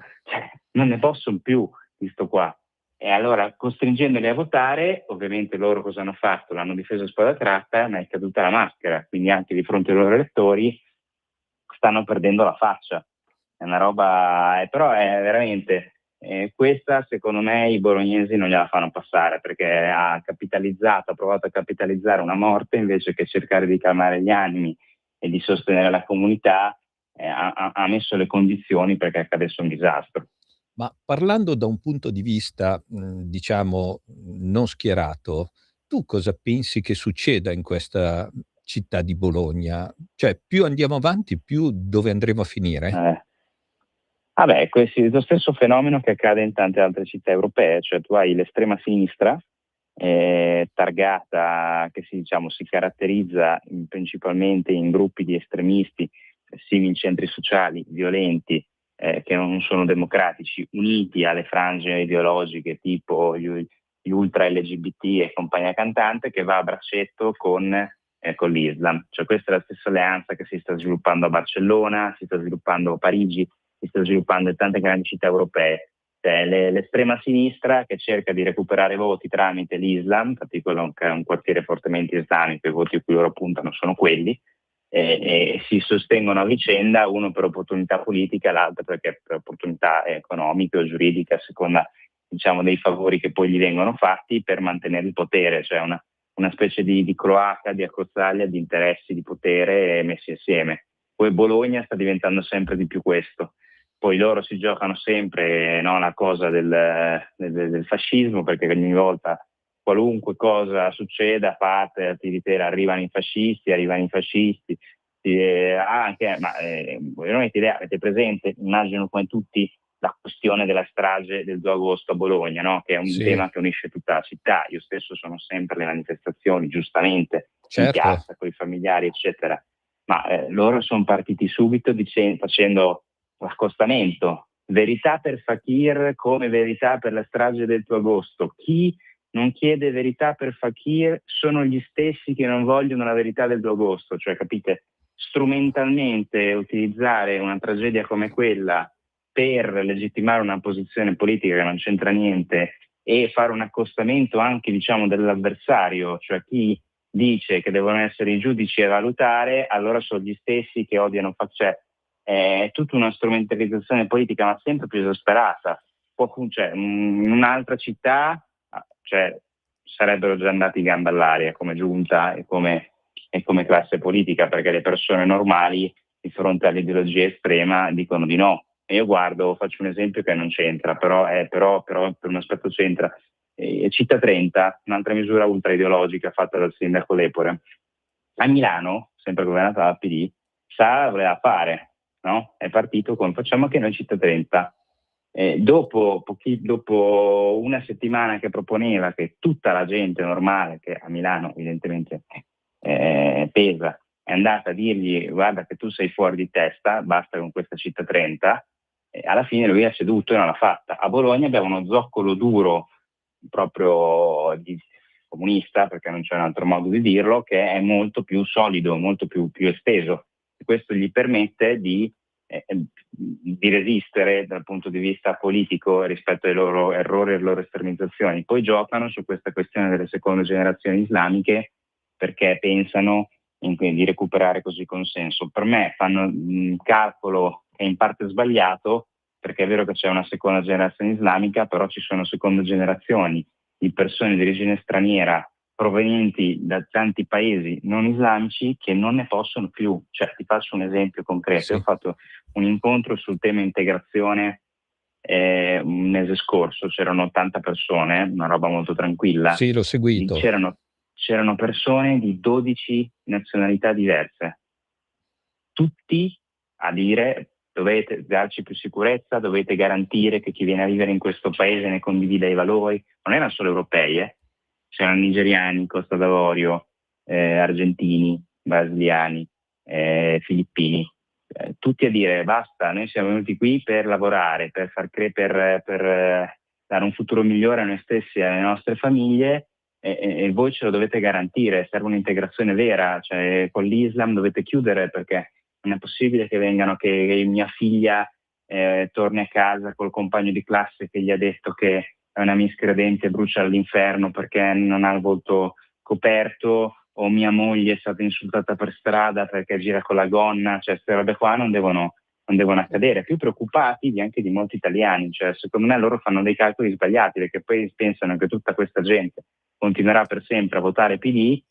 non ne possono più di sto qua. E allora, costringendoli a votare, ovviamente loro cosa hanno fatto? L'hanno difeso a spada tratta, ma è caduta la maschera, quindi anche di fronte ai loro elettori stanno perdendo la faccia. È una roba, però è veramente, questa secondo me i bolognesi non gliela fanno passare, perché ha provato a capitalizzare una morte invece che cercare di calmare gli animi e di sostenere la comunità, ha messo le condizioni perché accadesse un disastro. Ma parlando da un punto di vista, diciamo, non schierato, tu cosa pensi che succeda in questa città di Bologna? Cioè, più andiamo avanti, più dove andremo a finire? Questo è lo stesso fenomeno che accade in tante altre città europee, cioè tu hai l'estrema sinistra targata che si caratterizza principalmente in gruppi di estremisti simili in centri sociali, violenti, che non sono democratici, uniti alle frange ideologiche tipo gli ultra LGBT e compagnia cantante, che va a braccetto con l'Islam. Cioè questa è la stessa alleanza che si sta sviluppando a Barcellona, si sta sviluppando a Parigi, si sta sviluppando in tante grandi città europee. Cioè, l'estrema sinistra che cerca di recuperare voti tramite l'Islam, infatti quello che è un quartiere fortemente islamico, i voti a cui loro puntano sono quelli, e si sostengono a vicenda, uno per opportunità politica, l'altro perché per opportunità economiche o giuridiche, a seconda dei favori che poi gli vengono fatti per mantenere il potere, cioè una specie di cloaca, di accozzaglia di interessi di potere messi assieme. Poi Bologna sta diventando sempre di più questo. Poi loro si giocano sempre la cosa del fascismo, perché ogni volta qualunque cosa succeda, arrivano i fascisti, voi non avete idea, avete presente, immagino come tutti, la questione della strage del 2 agosto a Bologna, no? Che è un tema che unisce tutta la città. Io stesso sono sempre alle manifestazioni, giustamente, in piazza, con i familiari, eccetera. Ma loro sono partiti subito facendo l'accostamento Verità per Fakir come verità per la strage del 2 agosto. Chi non chiede verità per Fakir sono gli stessi che non vogliono la verità del 2 agosto, cioè capite, strumentalmente utilizzare una tragedia come quella per legittimare una posizione politica che non c'entra niente e fare un accostamento anche diciamo dell'avversario, cioè chi dice che devono essere i giudici a valutare, allora sono gli stessi che odiano Fakir. È tutta una strumentalizzazione politica ma sempre più esasperata. Cioè, in un'altra città cioè, sarebbero già andati gamba all'aria come giunta e come classe politica, perché le persone normali di fronte all'ideologia estrema dicono di no. E io faccio un esempio che non c'entra, però per un aspetto c'entra. Città 30, un'altra misura ultra ideologica fatta dal sindaco Lepore. A Milano, sempre governata dal PD, Sala voleva fare, no? È partito con facciamo anche noi Città 30. Dopo una settimana che proponeva che tutta la gente normale, che a Milano evidentemente pesa, è andata a dirgli guarda che tu sei fuori di testa, basta con questa Città 30, alla fine lui ha ceduto e non l'ha fatta. A Bologna abbiamo uno zoccolo duro proprio di comunista, perché non c'è un altro modo di dirlo, che è molto più solido, molto più esteso. E questo gli permette di resistere dal punto di vista politico rispetto ai loro errori e alle loro estremizzazioni. Poi giocano su questa questione delle seconde generazioni islamiche perché pensano di recuperare così consenso. Per me fanno un calcolo che è in parte sbagliato, perché è vero che c'è una seconda generazione islamica, però ci sono seconde generazioni di persone di origine straniera provenienti da tanti paesi non islamici che non ne possono più. Cioè, ti faccio un esempio concreto. Sì. Io ho fatto un incontro sul tema integrazione un mese scorso, c'erano 80 persone, una roba molto tranquilla. Sì, l'ho seguito. C'erano persone di 12 nazionalità diverse, tutti a dire dovete darci più sicurezza, dovete garantire che chi viene a vivere in questo paese ne condivida i valori. Non erano solo europei, c'erano nigeriani, Costa d'Avorio, argentini, brasiliani, filippini, tutti a dire basta, noi siamo venuti qui per lavorare, per dare un futuro migliore a noi stessi e alle nostre famiglie, e voi ce lo dovete garantire. Serve un'integrazione vera, cioè con l'Islam dovete chiudere, perché non è possibile che mia figlia torni a casa col compagno di classe che gli ha detto che è una miscredente e brucia all'inferno perché non ha il volto coperto, o mia moglie è stata insultata per strada perché gira con la gonna. Cioè, queste robe qua non devono accadere. Più preoccupati anche di molti italiani, cioè secondo me loro fanno dei calcoli sbagliati, perché poi pensano che tutta questa gente continuerà per sempre a votare PD.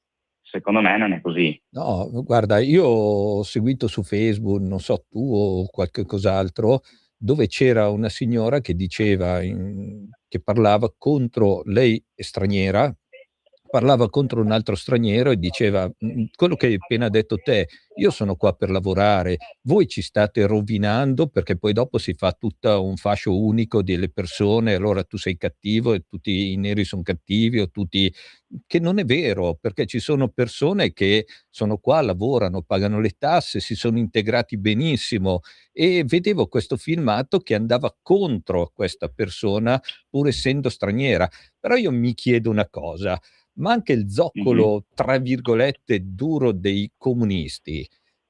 Secondo me non è così. No, guarda, io ho seguito su Facebook, non so tu o qualche cos'altro, dove c'era una signora che diceva, che parlava contro, lei è straniera, parlava contro un altro straniero e diceva quello che hai appena detto te, io sono qua per lavorare, voi ci state rovinando, perché poi dopo si fa tutto un fascio unico delle persone, allora tu sei cattivo e tutti i neri sono cattivi, o tutti, che non è vero, perché ci sono persone che sono qua, lavorano, pagano le tasse, si sono integrati benissimo, e vedevo questo filmato che andava contro questa persona pur essendo straniera. Però io mi chiedo una cosa, ma anche il zoccolo, tra virgolette, duro dei comunisti,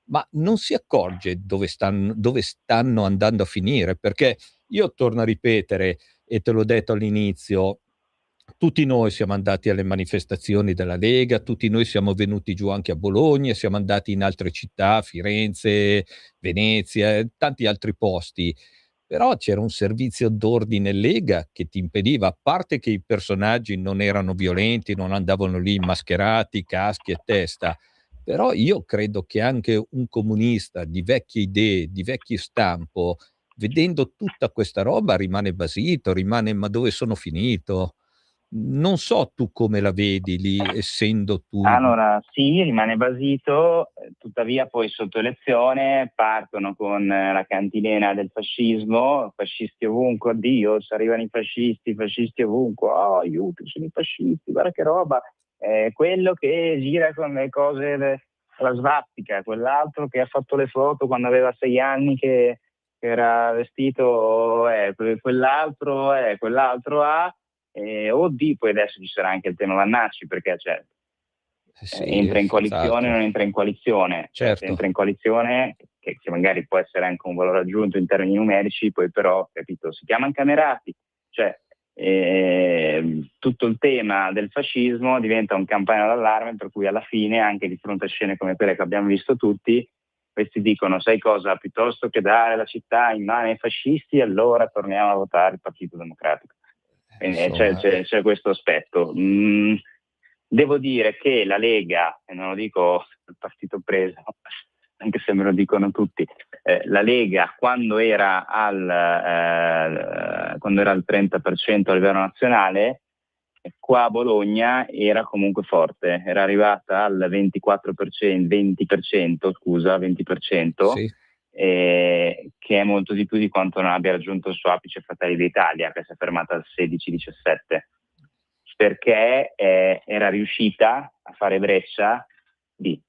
ma non si accorge dove stanno andando a finire? Perché io torno a ripetere, e te l'ho detto all'inizio, tutti noi siamo andati alle manifestazioni della Lega, tutti noi siamo venuti giù anche a Bologna, siamo andati in altre città, Firenze, Venezia e tanti altri posti. Però c'era un servizio d'ordine Lega che ti impediva, a parte che i personaggi non erano violenti, non andavano lì mascherati, caschi e testa, però io credo che anche un comunista di vecchie idee, di vecchio stampo, vedendo tutta questa roba rimane basito, rimane ma dove sono finito? Non so tu come la vedi lì, essendo tu. Allora, sì, rimane basito, tuttavia poi sotto elezione partono con la cantilena del fascismo, fascisti ovunque, oddio, ci arrivano i fascisti ovunque, oh, aiuto, sono i fascisti, guarda che roba. Quello che gira con le cose, la svastica, quell'altro che ha fatto le foto quando aveva 6 anni che che era vestito, quell'altro ha, poi adesso ci sarà anche il tema Vannacci, perché entra in coalizione, senz'altro. non entra in coalizione, Certo. se entra in coalizione, che magari può essere anche un valore aggiunto in termini numerici, poi però, capito, si chiamano camerati, tutto il tema del fascismo diventa un campanello d'allarme, per cui alla fine, anche di fronte a scene come quelle che abbiamo visto tutti, questi dicono: sai cosa, piuttosto che dare la città in mano ai fascisti, allora torniamo a votare il Partito Democratico. Quindi c'è questo aspetto. Devo dire che la Lega, e non lo dico il partito preso, anche se me lo dicono tutti, la Lega quando era al 30% a livello nazionale, qua a Bologna era comunque forte, era arrivata al 20%, Sì. che è molto di più di quanto non abbia raggiunto il suo apice Fratelli d'Italia, che si è fermata al 16-17, perché era riuscita a fare breccia di...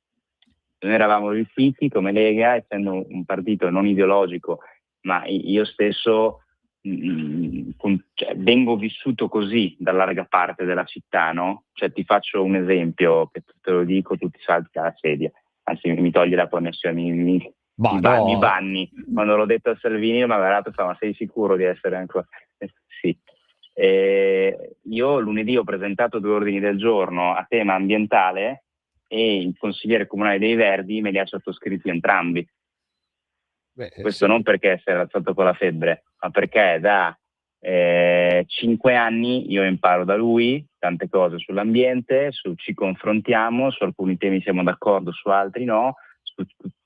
Noi eravamo riusciti come Lega, essendo un partito non ideologico, ma io stesso vengo vissuto così da larga parte della città, no? Cioè, ti faccio un esempio, che te lo dico, tu ti salti dalla sedia, anzi mi togli la connessione, mi banni. Quando l'ho detto a Salvini mi ha guardato e fa: ma sei sicuro di essere ancora? Sì. Io lunedì ho presentato 2 ordini del giorno a tema ambientale e il consigliere comunale dei Verdi me li ha sottoscritti entrambi. Questo non perché si era alzato con la febbre, ma perché da 5 anni io imparo da lui tante cose sull'ambiente, ci confrontiamo, su alcuni temi siamo d'accordo, su altri no, su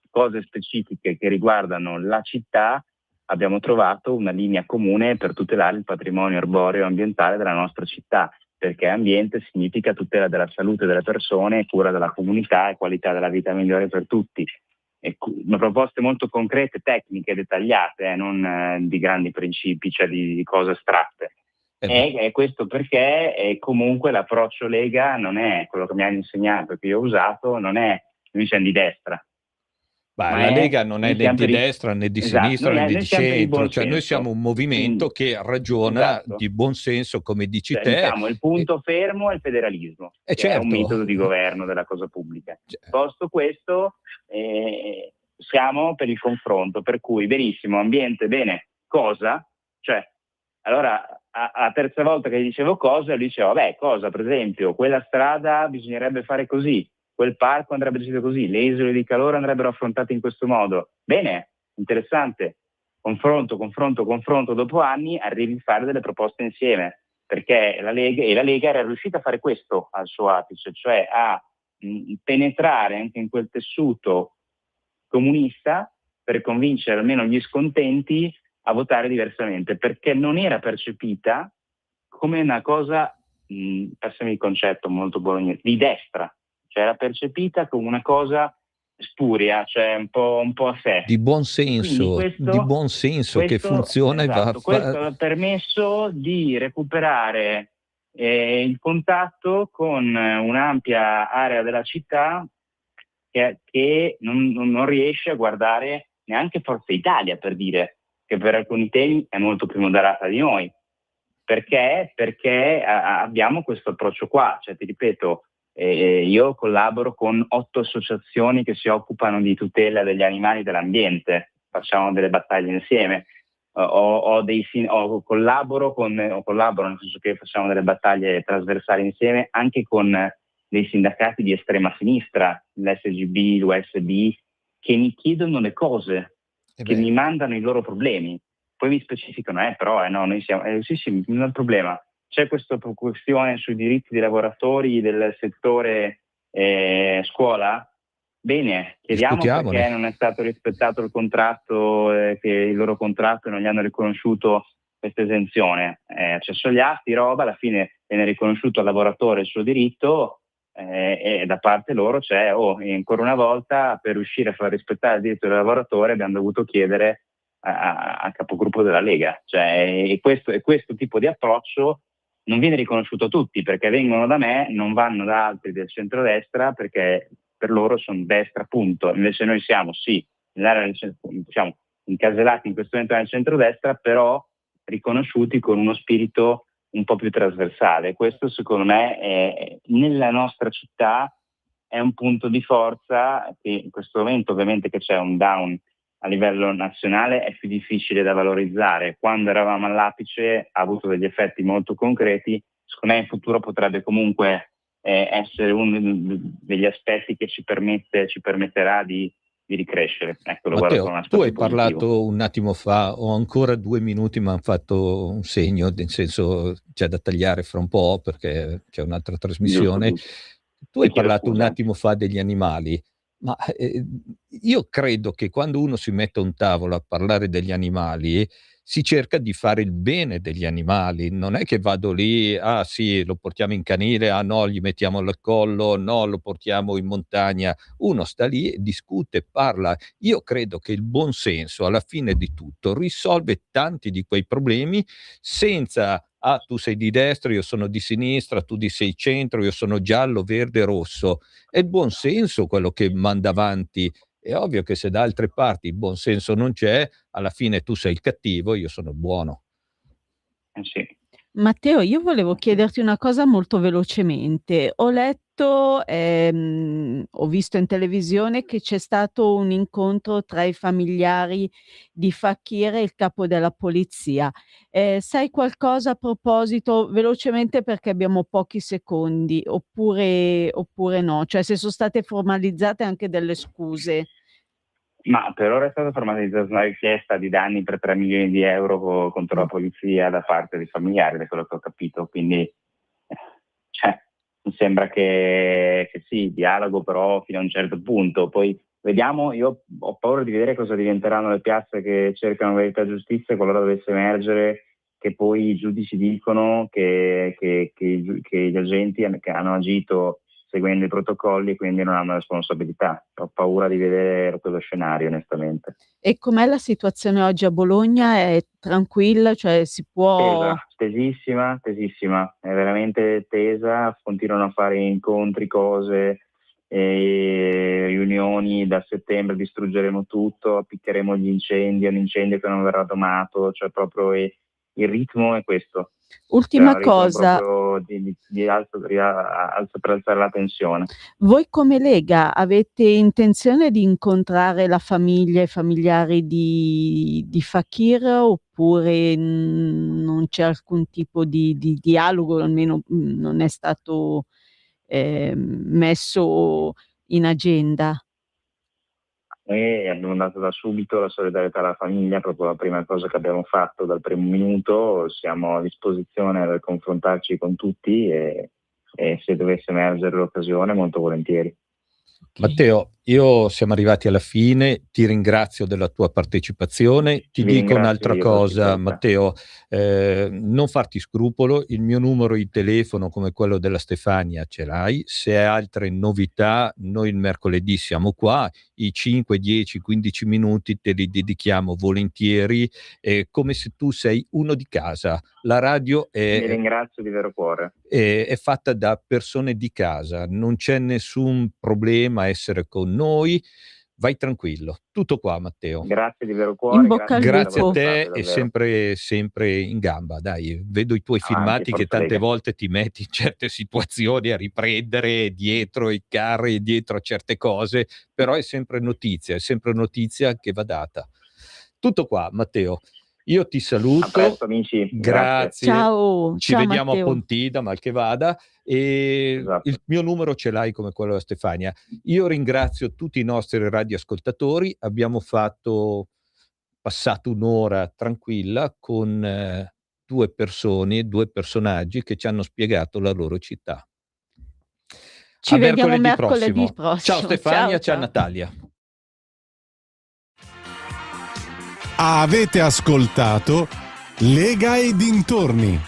cose specifiche che riguardano la città abbiamo trovato una linea comune per tutelare il patrimonio arboreo e ambientale della nostra città, perché ambiente significa tutela della salute delle persone, cura della comunità e qualità della vita migliore per tutti. Proposte molto concrete, tecniche, dettagliate, non di grandi principi, cioè di cose astratte. E questo perché comunque l'approccio Lega non è quello che mi hanno insegnato, che io ho usato, non è noi siamo di destra. La Lega non è né di destra né di sinistra né di centro, cioè noi siamo un movimento che ragiona di buon senso, come dici te. Diciamo, il punto fermo è il federalismo, che è un metodo di governo della cosa pubblica. Posto questo, siamo per il confronto, per cui benissimo, ambiente, bene, cosa? Cioè, allora, a terza volta che gli dicevo cosa, lui diceva: vabbè, cosa, per esempio, quella strada bisognerebbe fare così, quel parco andrebbe gestito così, le isole di calore andrebbero affrontate in questo modo. Bene, interessante. Confronto dopo anni, arrivi a fare delle proposte insieme, perché la Lega era riuscita a fare questo al suo apice, cioè a penetrare anche in quel tessuto comunista per convincere almeno gli scontenti a votare diversamente, perché non era percepita come una cosa, passami il concetto molto bolognese, di destra, cioè era percepita come una cosa spuria, cioè un po' a sé. Di buon senso, che funziona e va. Questo ha permesso di recuperare il contatto con un'ampia area della città che non riesce a guardare neanche Forza Italia, per dire, che per alcuni temi è molto più moderata di noi. Perché abbiamo questo approccio qua, cioè ti ripeto, io collaboro con 8 associazioni che si occupano di tutela degli animali e dell'ambiente, facciamo delle battaglie insieme, collaboro nel senso che facciamo delle battaglie trasversali insieme anche con dei sindacati di estrema sinistra, l'SGB, l'USB, che mi chiedono le cose, che mi mandano i loro problemi, poi mi specificano, però no, noi siamo, sì, non è il problema. C'è questa questione sui diritti dei lavoratori del settore scuola? Bene, chiediamo perché non è stato rispettato il contratto, che il loro contratto non gli hanno riconosciuto questa esenzione. Accesso agli atti, roba, alla fine viene riconosciuto al lavoratore il suo diritto e da parte loro c'è, ancora una volta, per riuscire a far rispettare il diritto del lavoratore abbiamo dovuto chiedere a capogruppo della Lega. Cioè, questo tipo di approccio non viene riconosciuto a tutti, perché vengono da me, non vanno da altri del centrodestra, perché per loro sono destra, punto. Invece noi siamo, sì, nell'area del incasellati in questo momento nel centrodestra, però riconosciuti con uno spirito un po' più trasversale. Questo secondo me nella nostra città è un punto di forza che in questo momento, ovviamente che c'è un down a livello nazionale, è più difficile da valorizzare. Quando eravamo all'apice ha avuto degli effetti molto concreti, secondo me in futuro potrebbe comunque essere uno degli aspetti che ci permetterà di ricrescere. Ecco, lo guardo Matteo, come un tu aspetto hai positivo. parlato un attimo fa, ho ancora 2 minuti, ma hanno fatto un segno, nel senso c'è da tagliare fra un po' perché c'è un'altra trasmissione. Giusto. Tu hai Ti chiedo parlato un scusa. attimo fa degli animali, ma io credo che quando uno si mette a un tavolo a parlare degli animali, si cerca di fare il bene degli animali, non è che vado lì, ah sì, lo portiamo in canile, ah no, gli mettiamo al collo, no, lo portiamo in montagna. Uno sta lì e discute, parla. Io credo che il buon senso alla fine di tutto risolve tanti di quei problemi senza tu sei di destra, io sono di sinistra, tu sei centro, io sono giallo, verde, rosso. È il buon senso quello che manda avanti. È ovvio che se da altre parti il buon senso non c'è, alla fine tu sei il cattivo, io sono il buono. Sì. Matteo, io volevo chiederti una cosa molto velocemente. Ho letto, ho visto in televisione che c'è stato un incontro tra i familiari di Fakir e il capo della polizia. Sai qualcosa a proposito, velocemente perché abbiamo pochi secondi, oppure no? Cioè se sono state formalizzate anche delle scuse. Ma per ora è stata formalizzata una richiesta di danni per 3 milioni di euro contro la polizia da parte dei familiari, da quello che ho capito, quindi mi sembra che sì, dialogo però fino a un certo punto, poi vediamo. Io ho paura di vedere cosa diventeranno le piazze che cercano verità e giustizia qualora dovesse emergere che poi i giudici dicono che gli agenti che hanno agito seguendo i protocolli e quindi non hanno responsabilità. Ho paura di vedere quello scenario, onestamente. E com'è la situazione oggi a Bologna? È tranquilla? Cioè si può... Tesissima, è veramente tesa, continuano a fare incontri, cose, riunioni. Da settembre distruggeremo tutto, appiccheremo gli incendi, è un incendio che non verrà domato, cioè proprio il ritmo è questo. Ultima cosa, Di alzo per alzare la tensione. voi come Lega avete intenzione di incontrare la famiglia e i familiari di Fakir oppure non c'è alcun tipo di dialogo, almeno non è stato messo in agenda? Noi abbiamo dato da subito la solidarietà alla famiglia, proprio la prima cosa che abbiamo fatto dal primo minuto. Siamo a disposizione per confrontarci con tutti e se dovesse emergere l'occasione, molto volentieri. Matteo, siamo arrivati alla fine, ti ringrazio della tua partecipazione, ti Vi dico ringrazio un'altra io, cosa, per Matteo, non farti scrupolo, il mio numero di telefono come quello della Stefania ce l'hai, se hai altre novità noi il mercoledì siamo qua, i 5, 10, 15 minuti te li dedichiamo volentieri, come se tu sei uno di casa. La radio Vi ringrazio di vero cuore. è fatta da persone di casa, non c'è nessun problema a essere con noi, vai tranquillo. Tutto qua, Matteo. Grazie di vero cuore. In bocca al Grazie a lupo. te e sempre in gamba, dai. Vedo i tuoi filmati che forza tante Lega. volte ti metti in certe situazioni a riprendere dietro i carri, dietro a certe cose, però è sempre notizia che va data. Tutto qua, Matteo. Io ti saluto. A presto, amici. Grazie. Ciao, Ci ciao vediamo Matteo. a Pontida, mal che vada. E Esatto. il mio numero ce l'hai come quello della Stefania. Io ringrazio tutti i nostri radioascoltatori. Abbiamo passato un'ora tranquilla con due personaggi che ci hanno spiegato la loro città. Ci A vediamo mercoledì mercoledì prossimo. prossimo. Ciao Stefania, Ciao. ciao Natalia. Avete ascoltato Lega e dintorni.